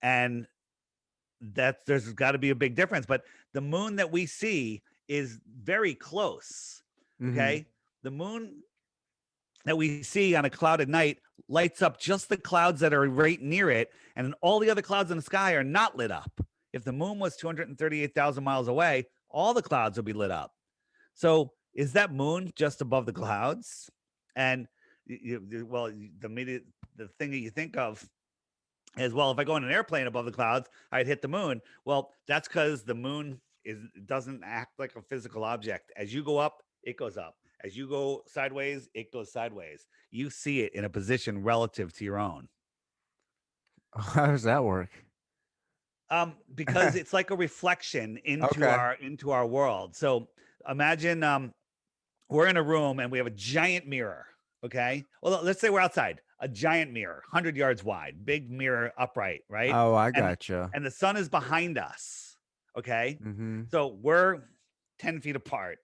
And there's got to be a big difference. But the moon that we see is very close. Mm-hmm. Okay. The moon that we see on a clouded night lights up just the clouds that are right near it, and all the other clouds in the sky are not lit up. If the moon was 238,000 miles away, all the clouds would be lit up. So is that moon just above the clouds? And well, the thing that you think of as well, if I go in an airplane above the clouds, I'd hit the moon. Well, that's because the moon doesn't act like a physical object. As you go up, it goes up. As you go sideways, it goes sideways. You see it in a position relative to your own. How does that work? Because it's like a reflection Okay. into our world. So imagine we're in a room and we have a giant mirror. Okay. Well, let's say we're outside, a giant mirror, 100 yards wide, big mirror upright, right? Oh, I And gotcha. and the sun is behind us. Okay. Mm-hmm. So we're 10 feet apart.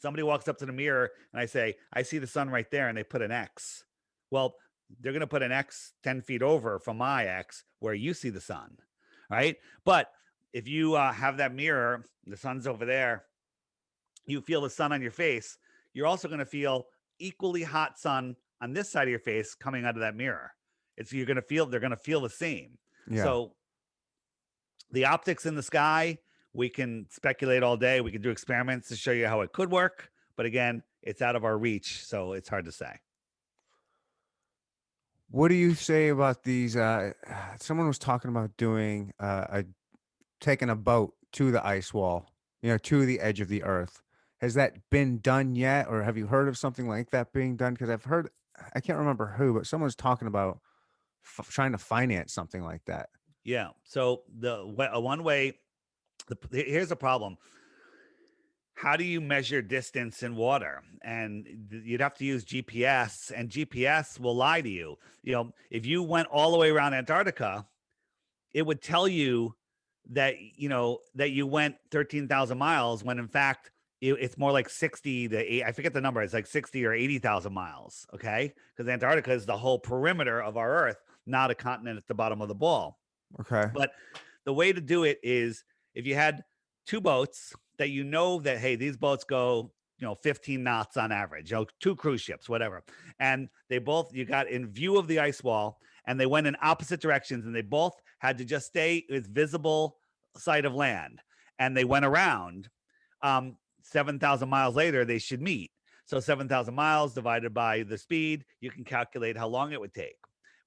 Somebody walks up to the mirror and I say, I see the sun right there, and they put an X. Well, they're going to put an X 10 feet over from my X where you see the sun. Right. But if you have that mirror, the sun's over there, you feel the sun on your face, you're also going to feel equally hot sun on this side of your face coming out of that mirror. It's you're going to feel they're going to feel the same. Yeah. So the optics in the sky, we can speculate all day. We can do experiments to show you how it could work, but again, it's out of our reach, so it's hard to say. What do you say about these? Someone was talking about doing a taking a boat to the ice wall, to the edge of the earth. Has that been done yet, or have you heard of something like that being done? Because I've heard, I can't remember who, but someone's talking about trying to finance something like that. Yeah. So one way, here's a problem. How do you measure distance in water? And you'd have to use GPS, and GPS will lie to you. If you went all the way around Antarctica, it would tell you that you went 13,000 miles when in fact it's more like 60 to 8. I forget the number. It's like 60 or 80,000 miles. Okay. Because Antarctica is the whole perimeter of our Earth, not a continent at the bottom of the ball. Okay. But the way to do it is if you had two boats that that, hey, these boats go 15 knots on average, two cruise ships, whatever, and you got in view of the ice wall, and they went in opposite directions, and they both had to just stay with visible sight of land, and they went around. 7,000 miles later they should meet. So 7,000 miles divided by the speed, you can calculate how long it would take.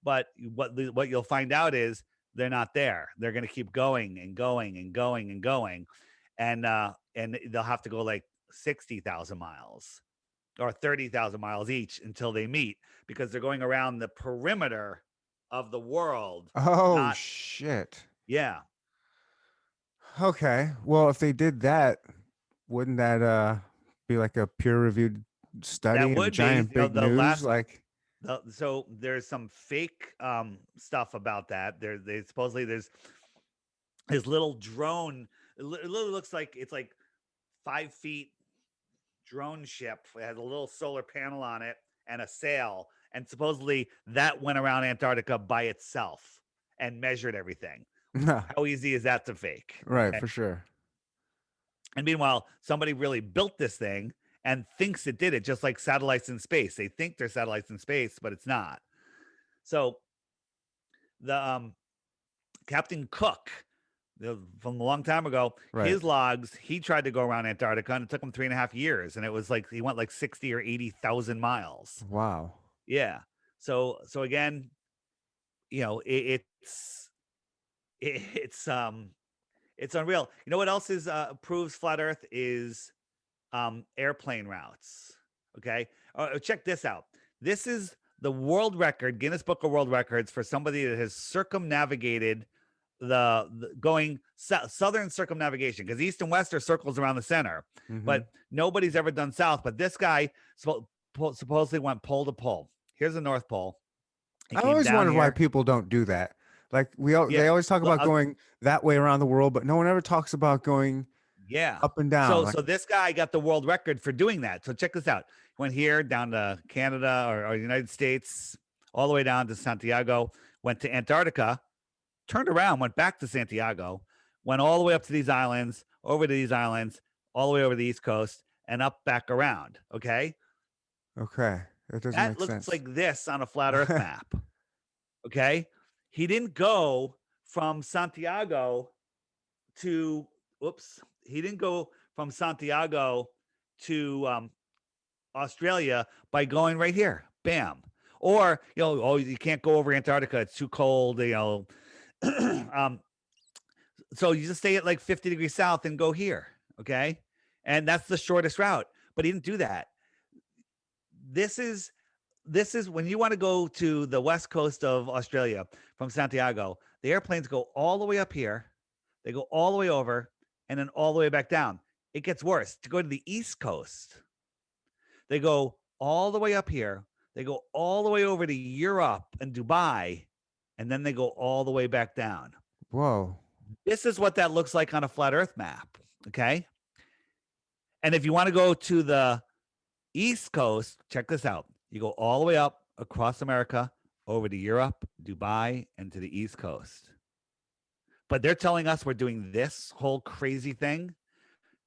But what you'll find out is they're not there. They're going to keep going and going and going and going, and they'll have to go like 60,000 miles or 30,000 miles each until they meet, because they're going around the perimeter of the world. Oh Not shit. Yeah. Okay. Well, if they did that, wouldn't that be like a peer-reviewed study That and would be giant big the news? last. Like, So there's some fake stuff about that. They supposedly there's this little drone. It literally looks like it's like 5 feet drone ship. It has a little solar panel on it and a sail, and supposedly that went around Antarctica by itself and measured everything. How easy is that to fake? right, Okay. for sure. And meanwhile, somebody really built this thing and thinks it did it, just like satellites in space. They think they're satellites in space, but it's not. So the Captain Cook, from a long time ago, Right. his logs, he tried to go around Antarctica, and it took him 3.5 years, and it was like he went like 60 or 80,000 miles. Wow. Yeah. So again, it's unreal. You know what else is proves flat Earth is airplane routes. Okay. Check this out. This is the world record, Guinness Book of World Records, for somebody that has circumnavigated the going southern circumnavigation, because east and west are circles around the center, but nobody's ever done south. But this guy supposedly went pole to pole. Here's the North Pole. He I came always down wondered why here. people don't do that. Like Yeah. they always talk Well, about going that way around the world, but no one ever talks about going yeah. up and down. So this guy got the world record for doing that. So check this out. Went here down to Canada or United States, all the way down to Santiago, went to Antarctica, turned around, went back to Santiago, went all the way up to these islands, over to these islands, all the way over the East Coast, and up back around. Okay. Okay, that doesn't That make looks sense. like this on a flat Earth map. Okay. He didn't go from Santiago to, he didn't go from Santiago to Australia by going right here. Bam. Or, you can't go over Antarctica. It's too cold, so you just stay at like 50 degrees south and go here. Okay. And that's the shortest route. But he didn't do that. This is when you want to go to the west coast of Australia from Santiago, the airplanes go all the way up here, they go all the way over, and then all the way back down. It gets worse. To go to the east coast, they go all the way up here, they go all the way over to Europe and Dubai, and then they go all the way back down. Whoa. This is what that looks like on a flat Earth map. Okay. And if you want to go to the East Coast, check this out. You go all the way up across America, over to Europe, Dubai, and to the East Coast. But they're telling us we're doing this whole crazy thing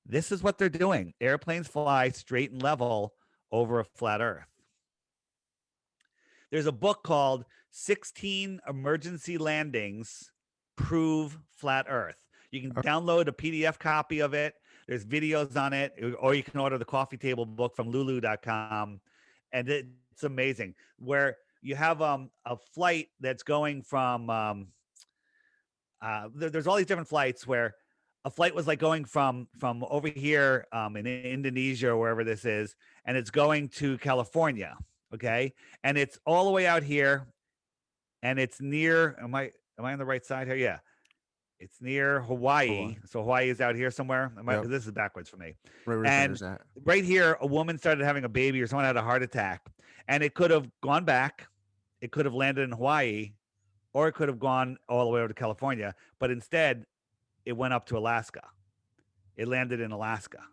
This is what they're doing. Airplanes fly straight and level over a flat Earth. There's a book called 16 Emergency Landings Prove Flat Earth. You can Okay. download a PDF copy of it. There's videos on it, or you can order the coffee table book from lulu.com. And it's amazing where you have a flight that's going from there's all these different flights where a flight was like going from over here in Indonesia or wherever this is, and it's going to California. Okay, and it's all the way out here, and it's near. Am I on the right side here? Yeah, it's near Hold Hawaii. on. So Hawaii is out here somewhere. Yep. This is backwards for me. Right where the And fire's at. right here, a woman started having a baby, or someone had a heart attack, and it could have gone back. It could have landed in Hawaii, or it could have gone all the way over to California. But instead, it went up to Alaska. It landed in Alaska,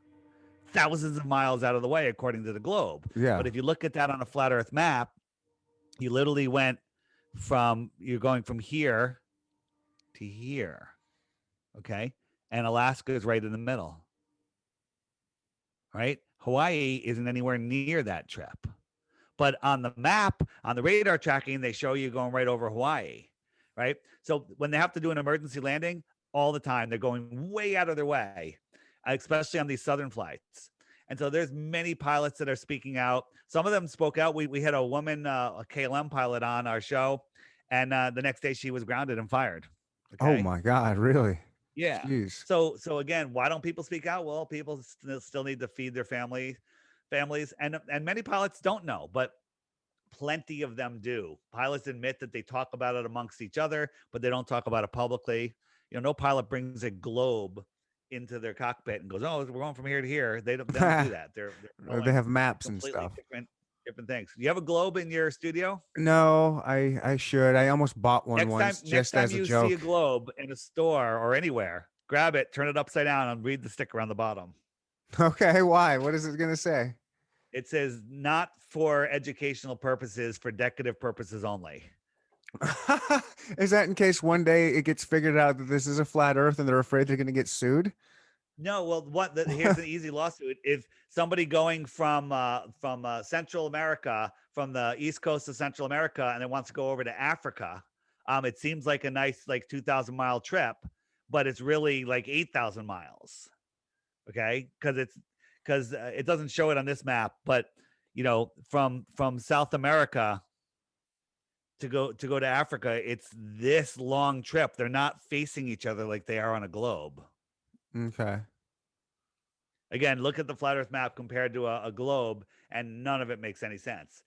thousands of miles out of the way, according to the globe. Yeah. But if you look at that on a flat Earth map, you literally you're going from here to here. Okay. And Alaska is right in the middle. Right. Hawaii isn't anywhere near that trip. But on the map, on the radar tracking, they show you going right over Hawaii. Right. So when they have to do an emergency landing, all the time, they're going way out of their way, especially on these southern flights. And so there's many pilots that are speaking out. Some of them spoke out. We had a woman, a KLM pilot on our show, and the next day she was grounded and fired. Oh Okay. my God, really? Yeah. Jeez. So again, why don't people speak out? Well, people still need to feed their families, and many pilots don't know, but plenty of them do. Pilots admit that they talk about it amongst each other, but they don't talk about it publicly. No pilot brings a globe into their cockpit and goes, "Oh, we're going from here to here." They don't do that. They're They showing have maps and completely stuff. different things. You have a globe in your studio? No, I should. I almost bought one once Next just time as a you see a joke. globe in a store or anywhere, grab it, turn it upside down, and read the sticker on the bottom. Okay, why? What is it gonna say? It says not for educational purposes, for decorative purposes only. Is that in case one day it gets figured out that this is a flat Earth and they're afraid they're gonna get sued? No, well, here's an easy lawsuit. If somebody going from Central America, from the East Coast of Central America, and then wants to go over to Africa, it seems like a nice like 2,000-mile trip, but it's really like 8,000 miles. Okay, because it doesn't show it on this map, but from South America to Africa, it's this long trip. They're not facing each other like they are on a globe. Okay. Again, look at the flat Earth map compared to a globe, and none of it makes any sense.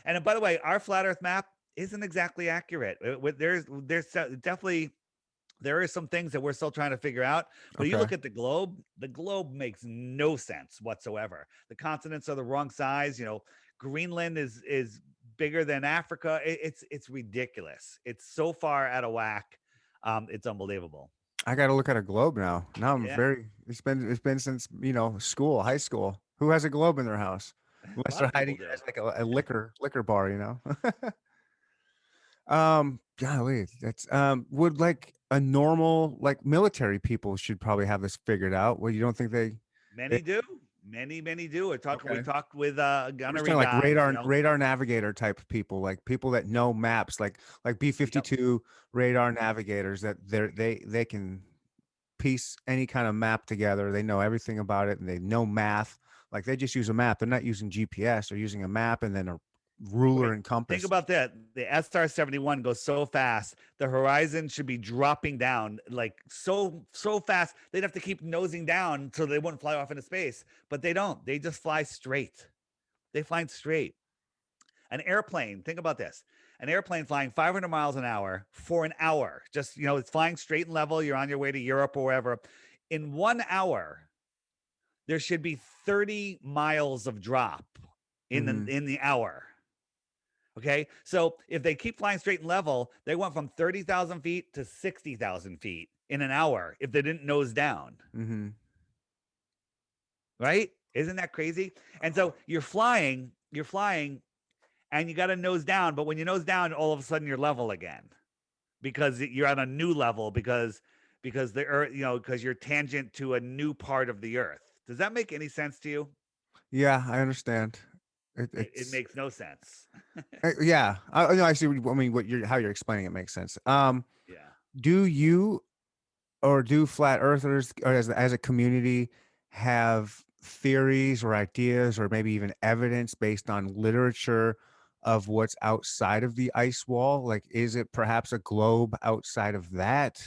And by the way, our flat Earth map isn't exactly accurate. There's definitely there are some things that we're still trying to figure out. But you Okay. look at the globe makes no sense whatsoever. The continents are the wrong size. Greenland is bigger than Africa. It's ridiculous. It's so far out of whack. It's unbelievable. I gotta look at a globe now. Now I'm Yeah, very it's been since school, high school. Who has a globe in their house? a Unless lot they're of people hiding it do. as like a liquor bar, Golly, that's would like a normal like military people should probably have this figured out. Well, you don't think they Many do. Many do. We okay. talked with I'm just gunnery talking like guys. radar navigator type of people, like people that know maps, like Yep. B-52 radar navigators that they can piece any kind of map together. They know everything about it and they know math. Like they just use a map. They're not using GPS. They're using a map and then a ruler Right. and Think compass. about that. The SR-71 goes so fast. The horizon should be dropping down like so fast. They'd have to keep nosing down so they wouldn't fly off into space. But they don't. They just fly straight. They fly straight. An airplane, think about this. An airplane flying 500 miles an hour for an hour. Just, it's flying straight and level. You're on your way to Europe or wherever. In 1 hour, there should be 30 miles of drop in Mm-hmm. the hour. Okay. So if they keep flying straight and level, they went from 30,000 feet to 60,000 feet in an hour if they didn't nose down. Mm-hmm. Right. Isn't that crazy? And so you're flying and you got to nose down. But when you nose down, all of a sudden you're level again because you're on a new level because because the earth, because you're tangent to a new part of the earth. Does that make any sense to you? Yeah, I understand. It It's makes no sense. yeah. No, I see. I mean, what you're how you're explaining it makes sense. Yeah. Do you or do flat earthers or as a community have theories or ideas or maybe even evidence based on literature of what's outside of the ice wall? Like, is it perhaps a globe outside of that?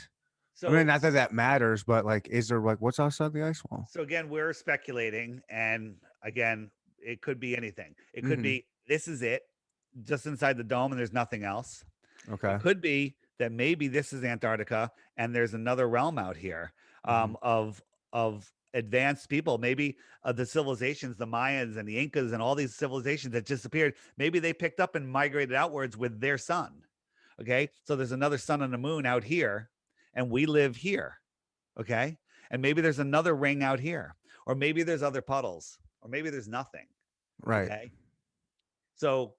I mean, So not that that matters, but like, is there like what's outside the ice wall? so again, we're speculating, and again, it could be anything. It could Mm-hmm. be this is it, just inside the dome, and there's nothing else. It Okay. could be that maybe this is Antarctica, and there's another realm out here Mm-hmm. of advanced people. Maybe the civilizations, the Mayans and the Incas, and all these civilizations that disappeared. Maybe they picked up and migrated outwards with their sun. Okay, so there's another sun and a moon out here, and we live here. Okay, and maybe there's another ring out here, or maybe there's other puddles, or maybe there's nothing. Right. Okay, so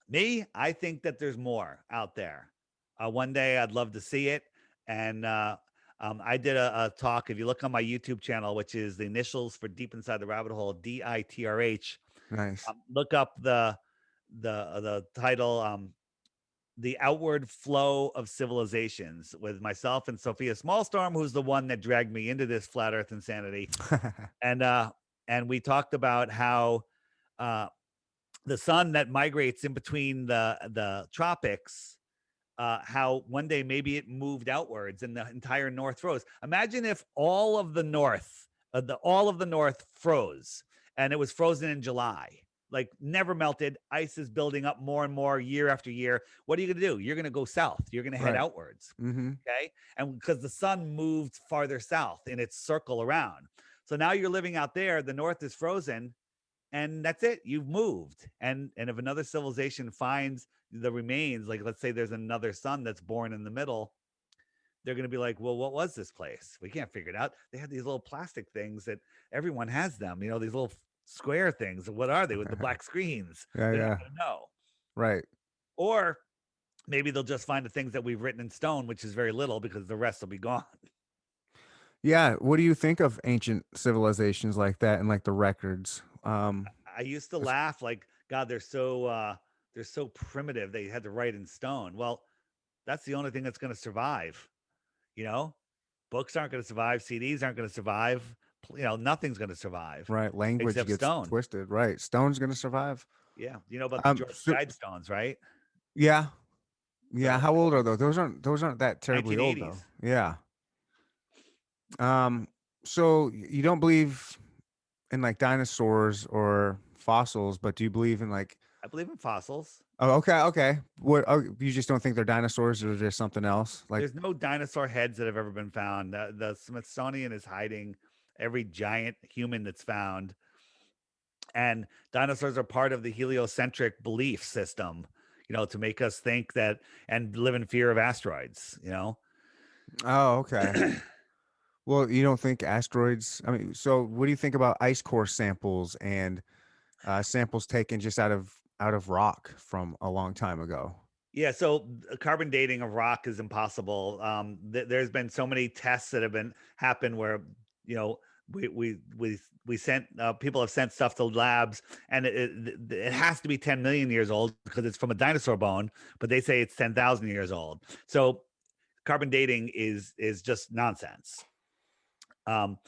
me, I think that there's more out there. One day I'd love to see it. And I did a talk. If you look on my YouTube channel, which is the initials for Deep Inside the Rabbit Hole, DITRH, Nice. look up the title, The Outward Flow of Civilizations, with myself and Sophia Smallstorm, who's the one that dragged me into this flat Earth insanity. And we talked about how uh, the sun that migrates in between the tropics, how one day maybe it moved outwards and the entire north froze. Imagine if all of the north froze, and it was frozen in July, like never melted. Ice is building up more and more year after year. What are you going to do? You're going to go south. You're going to head Right. outwards. Mm-hmm. Okay. And because the sun moved farther south in its circle around. So now you're living out there. The north is frozen, and that's it, you've moved. And if another civilization finds the remains, like let's say there's another sun that's born in the middle, they're going to be like, well, what was this place? We can't figure it out. They have these little plastic things that everyone has them, these little square things. What are they with the black screens? Yeah, They're not yeah. going to know. Right. Or maybe they'll just find the things that we've written in stone, which is very little because the rest will be gone. Yeah. What do you think of ancient civilizations like that and like the records? I used to laugh like, God, they're so primitive. They had to write in stone. Well, that's the only thing that's going to survive. You know, books aren't going to survive. CDs aren't going to survive. Nothing's going to survive Right. Language except gets stone. twisted. Right. Stone's gonna survive. Yeah. You know about the George So Guidestones, right? yeah. Yeah. So How old are those? Those aren't that terribly old though. 1980s. Yeah. Um, so you don't believe in like dinosaurs or fossils, but do you believe in like I believe in fossils. oh okay, okay. What you just don't think they're dinosaurs or just something else? Like There's no dinosaur heads that have ever been found. The Smithsonian is hiding every giant human that's found. And dinosaurs are part of the heliocentric belief system, to make us think that and live in fear of asteroids. oh, okay. Well, you don't think asteroids I mean, so what do you think about ice core samples and samples taken just out of rock from a long time ago? Yeah, so carbon dating of rock is impossible. There's been so many tests that have been happened where you know we sent people have sent stuff to labs, and it has to be 10 million years old because it's from a dinosaur bone, but they say it's 10,000 years old. So carbon dating is just nonsense. Um,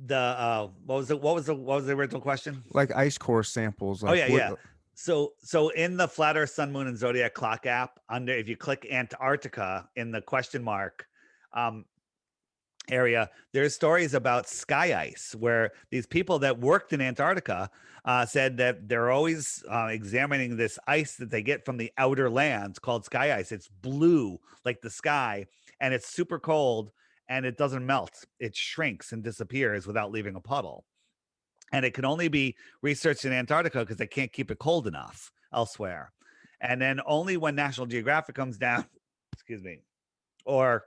the what was the original question? Like ice core samples, Oh like yeah, what yeah. So in the Flat Earth, Sun, Moon, and Zodiac Clock app, under if you click Antarctica in the question mark um, area, there's stories about sky ice where these people that worked in Antarctica said that they're always examining this ice that they get from the outer lands called sky ice. It's blue like the sky, and it's super cold, and it doesn't melt. It shrinks and disappears without leaving a puddle, and it can only be researched in Antarctica because they can't keep it cold enough elsewhere. And then only when National Geographic comes down, excuse me, or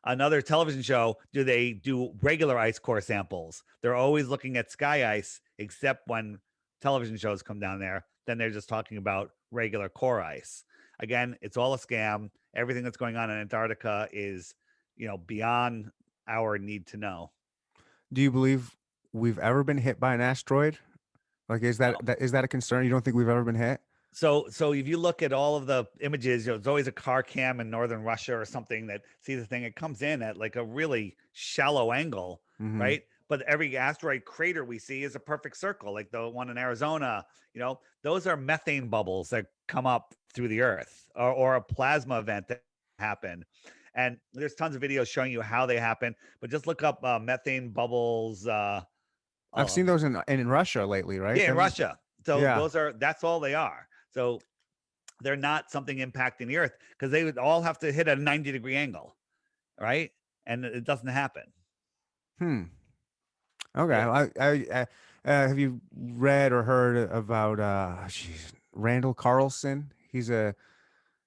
another television show do they do regular ice core samples. They're always looking at sky ice, except when television shows come down there. Then they're just talking about regular core ice. Again, it's all a scam. everything that's going on in Antarctica is, beyond our need to know. Do you believe we've ever been hit by an asteroid? Like, No. is that a concern? You don't think we've ever been hit? So if you look at all of the images, there's always a car cam in northern Russia or something that sees the thing. It comes in at like a really shallow angle, Mm-hmm. right? But every asteroid crater we see is a perfect circle, like the one in Arizona. Those are methane bubbles that come up through the Earth, or a plasma event that happened. And there's tons of videos showing you how they happen. But just look up methane bubbles. I've seen Um, those in Russia lately, right? yeah, in Russia. So Yeah. that's all they are. So they're not something impacting the earth, because they would all have to hit a 90-degree angle, right? And it doesn't happen. Hmm. Okay. Yeah. Have you read or heard about Randall Carlson? He's a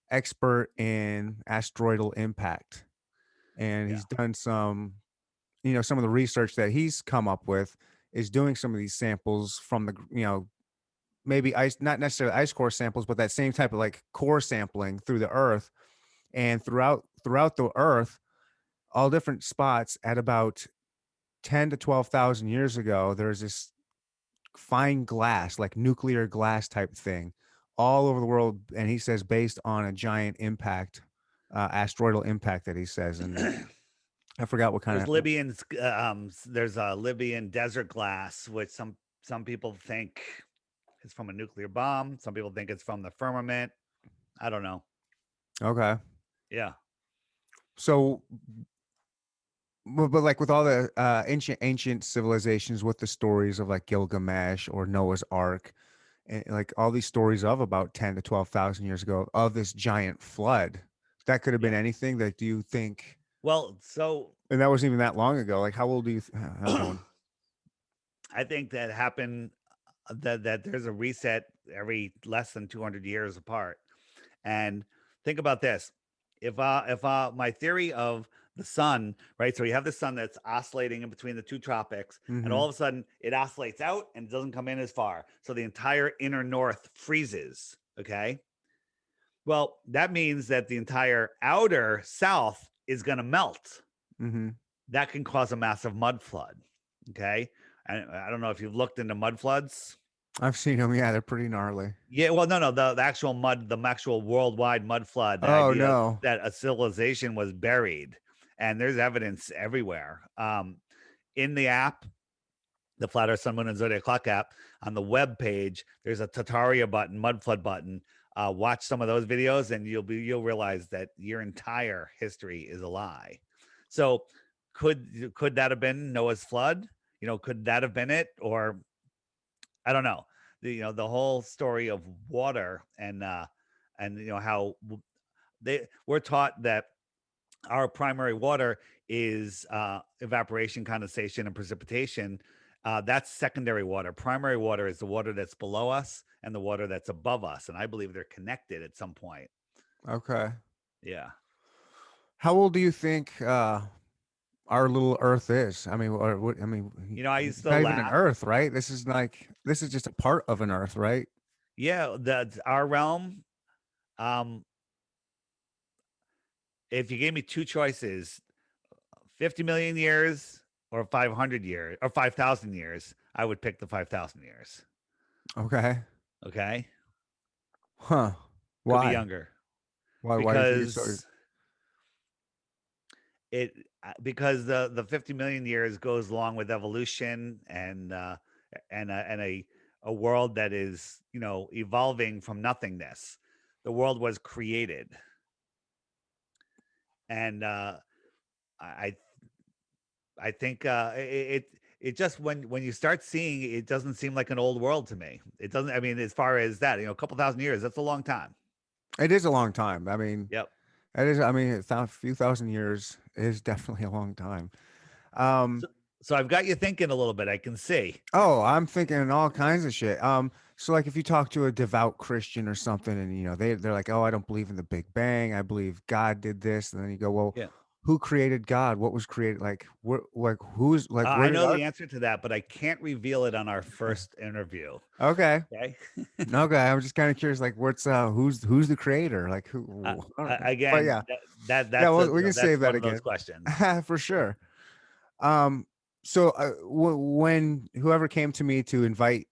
expert in asteroidal impact, and Yeah. he's done some, some of the research that he's come up with is doing some of these samples from the, maybe ice, not necessarily ice core samples, but that same type of like core sampling through the earth and throughout the earth, all different spots at about 10 to 12,000 years ago, there's this fine glass, like nuclear glass type thing all over the world. And he says based on a giant impact, asteroidal impact that he says. And I forgot what kind There's of, there's a Libyan desert glass, which some people think is from a nuclear bomb. Some people think it's from the firmament. I don't know. okay. Yeah. So, but like with all the ancient civilizations with the stories of like Gilgamesh or Noah's Ark, and like all these stories of about 10 to 12,000 years ago of this giant flood, that could have been Yeah. anything. Like, do you think, Well, so and that wasn't even that long ago, like how old do you have I one? think that happened, that there's a reset every less than 200 years apart. And think about this. If my theory of the sun, right? So you have the sun that's oscillating in between the two tropics, and Mm-hmm. all of a sudden it oscillates out and it doesn't come in as far. So the entire inner north freezes. Okay. Well, that means that the entire outer south is going to melt. Mm-hmm. That can cause a massive mud flood. Okay. I don't know if you've looked into mud floods. I've seen them. Yeah, they're pretty gnarly. Yeah, well, no, the actual mud, the actual worldwide mud flood, the Oh idea no. that a civilization was buried, and there's evidence everywhere. In the app, the Flat Earth Sun Moon and Zodiac Clock app, on the web page, there's a Tataria button, mud flood button. Watch some of those videos, and you'll realize that your entire history is a lie. So, could that have been Noah's flood? Could that have been it? Or I don't know. The whole story of water, and how we're taught that our primary water is evaporation, condensation, and precipitation. That's secondary water. Primary water is the water that's below us and the water that's above us, and I believe they're connected at some point. Okay. Yeah. How old do you think our little Earth is? I mean, or what? I mean, I used it's to not even an laugh. Earth, right? This is just a part of an Earth, right? Yeah, that's our realm. Um, if you gave me two choices, 50 million years or 500 years or 5,000 years, I would pick the 5,000 years. Okay. Okay. Huh. Could be Why? younger, Why do you think it's so? because it because the 50 million years goes along with evolution, and a world that is, evolving from nothingness. The world was created, and I I think it just, when you start seeing it, doesn't seem like an old world to me. It doesn't. I mean, as far as that, a couple thousand years, that's a long time. It is a long time. I mean, Yep. it is. I mean, a few thousand years is definitely a long time. Um. So, so I've got you thinking a little bit. I can see. Oh, I'm thinking all kinds of shit. So like if you talk to a devout Christian or something, and they're like, oh, I don't believe in the Big Bang. I believe God did this, and then you go, well, Yeah. who created God? What was created? Like, like who's like where I did know our the answer to that, but I can't reveal it on our first interview. okay. Okay. Okay, I'm just kind of curious, like, what's who's the creator? Like, Uh, I don't know. But Again, yeah, yeah. that's a, Well, we can that's save that one of those again questions. for sure. Um, so when whoever came to me to invite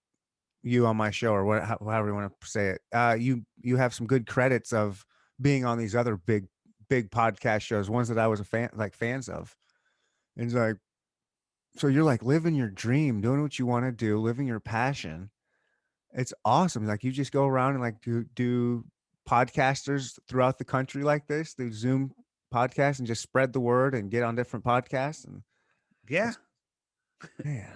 you on my show, or however you want to say it, you have some good credits of being on these other big podcast shows, ones that I was a fans of, and it's like, so you're like living your dream, doing what you want to do, living your passion. It's awesome. Like you just go around and like do podcasters throughout the country like this, do Zoom podcasts and just spread the word and get on different podcasts. And Yeah. that's man.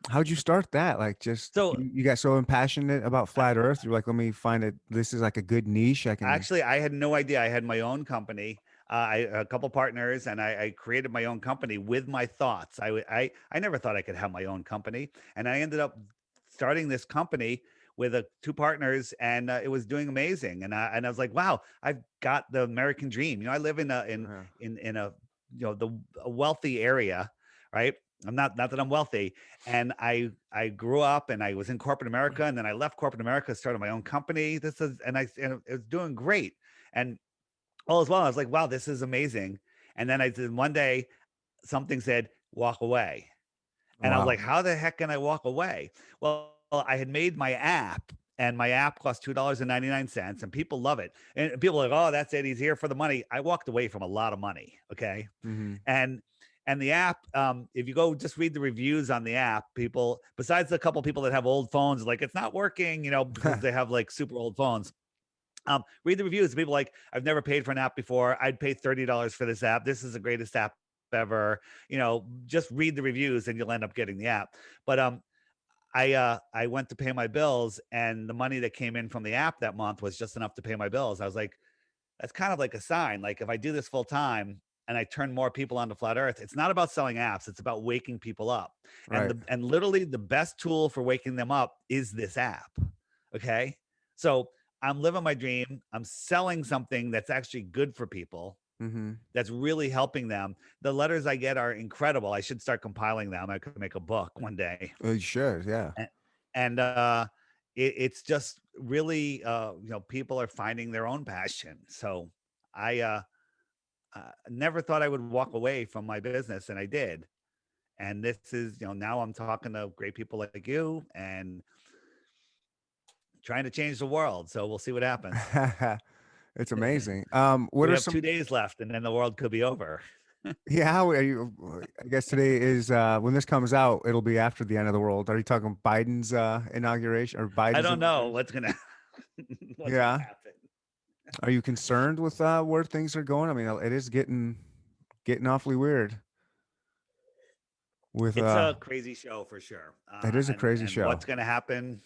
How'd you start that? Like just So you got so impassionate about I, flat earth. You're like, let me find it. This is like a good niche. I can Actually, I had no idea. I had my own company. A couple partners, and I created my own company with my thoughts. I never thought I could have my own company, and I ended up starting this company with two partners, and it was doing amazing. And I was like, wow, I've got the American dream. I live in uh, in a the a wealthy area, right? I'm not that I'm wealthy, and I grew up and I was in corporate America, and then I left corporate America, started my own company. This is and it was doing great, and all as well. I was like, wow, this is amazing. And then I did one day something said walk away, and I was wow. like, how the heck can I walk away? Well, I had made my app. And my app cost $2.99, and people love it. And people are like, oh, that's it. He's here for the money. I walked away from a lot of money. Okay. Mm-hmm. And the app, if you go just read the reviews on the app, people, besides a couple people that have old phones, like it's not working, because they have like super old phones. Read the reviews. People like, I've never paid for an app before. I'd pay $30 for this app. This is the greatest app ever. Just read the reviews and you'll end up getting the app. But I went to pay my bills, and the money that came in from the app that month was just enough to pay my bills. I was like, that's kind of like a sign. Like if I do this full time and I turn more people onto flat earth, it's not about selling apps. It's about waking people up. And Right. literally the best tool for waking them up is this app. Okay. So I'm living my dream. I'm selling something that's actually good for people. Mm-hmm. That's really helping them. The letters I get are incredible. I should start compiling them. I could make a book one day. You should, yeah. And, and it's just really, people are finding their own passion. So I never thought I would walk away from my business, and I did. And this is, now I'm talking to great people like you and trying to change the world. So we'll see what happens. It's amazing. What We are have some 2 days left, and then the world could be over. yeah, how are you I guess today is when this comes out, it'll be after the end of the world. Are you talking Biden's inauguration or I Biden's don't know inauguration? what's gonna what's gonna Yeah. happen. Are you concerned with where things are going? I mean, it is getting awfully weird with It's a crazy show for sure. it is a crazy And show. what's gonna happen?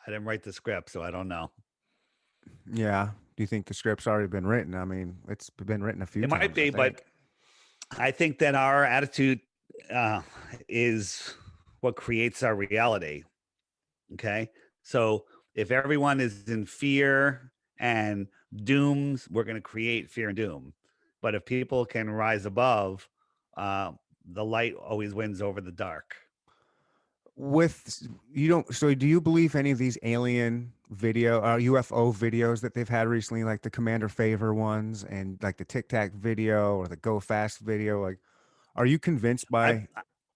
I didn't write the script, so I don't know. Yeah. Do you think the script's already been written? I mean, it's been written a few It might times, I be, but think. I think that our attitude uh, is what creates our reality. Okay. So if everyone is in fear and dooms, we're going to create fear and doom. But if people can rise above, the light always wins over the dark. With you don't so do you believe any of these alien video UFO videos that they've had recently, like the Commander Favor ones and like the Tic Tac video or the Go Fast video? Like, are you convinced I by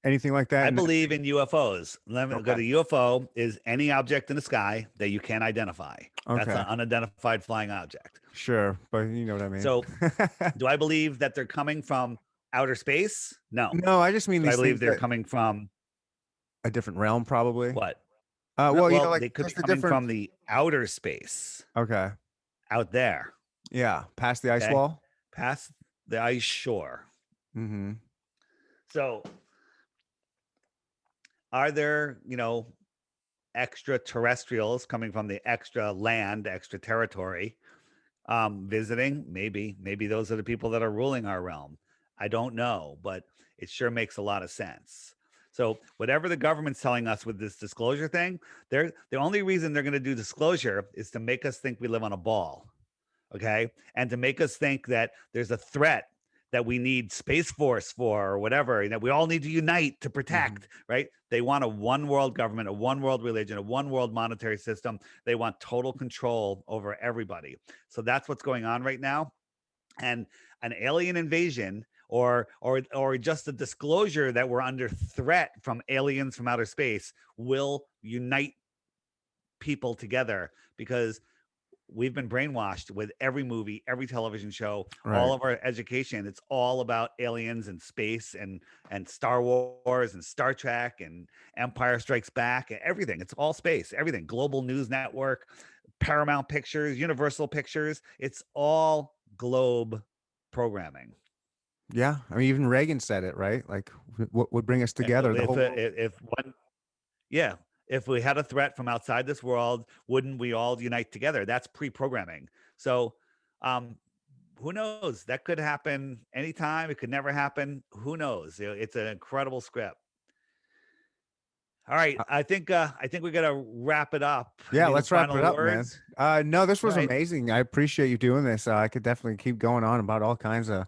anything like that? I And believe in UFOs. Let me go okay, to UFO is any object in the sky that you can't identify. That's an okay, unidentified flying object. sure, but you know what I mean. So do I believe that they're coming from outer space? No. No, I just mean Do I these believe things they're that coming from a different realm, probably. what? No, Well, well, like they could be just the coming different. from the outer space Okay, out there. yeah, past the ice Okay. wall. Past the ice shore. Mm-hmm. So are there, extraterrestrials coming from the extra land, extra territory, visiting? Maybe those are the people that are ruling our realm. I don't know, but it sure makes a lot of sense. So whatever the government's telling us with this disclosure thing, they're the only reason they're going to do disclosure is to make us think we live on a ball. Okay. And to make us think that there's a threat that we need Space Force for or whatever, and that we all need to unite to Mm-hmm. protect, right? They want a one world government, a one world religion, a one world monetary system. They want total control over everybody. So that's what's going on right now. And an alien invasion or just a disclosure that we're under threat from aliens from outer space will unite people together, because we've been brainwashed with every movie, every television show, all Right. of our education. It's all about aliens and space and Star Wars and Star Trek and Empire Strikes Back and everything. It's all space, everything. Global News Network, Paramount Pictures, Universal Pictures. It's all globe programming. Yeah. I mean, even Reagan said it, right? Like, what would bring us together? The whole world. If one, yeah, if we had a threat from outside this world, wouldn't we all unite together? That's pre-programming. So, um, who knows? That could happen anytime. It could never happen. Who knows? It's an incredible script. All right, Uh, I think we got to wrap it up. yeah. Any Let's wrap it final up, man. words? No, this All was right, amazing. I appreciate you doing this. I could definitely keep going on about all kinds of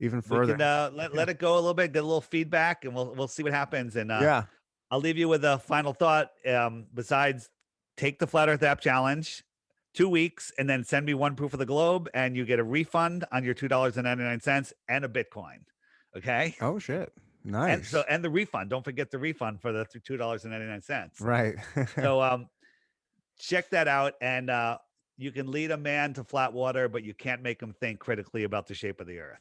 even we further. can let it go a little bit, get a little feedback, and we'll see what happens. And Yeah. I'll leave you with a final thought. Besides, take the Flat Earth app challenge, 2 weeks, and then send me one proof of the globe, and you get a refund on your $2.99 and a Bitcoin. Okay. Oh shit. And so, Nice. and the refund. Don't forget the refund for the $2.99. Right. So, check that out. And you can lead a man to flat water, but you can't make him think critically about the shape of the earth.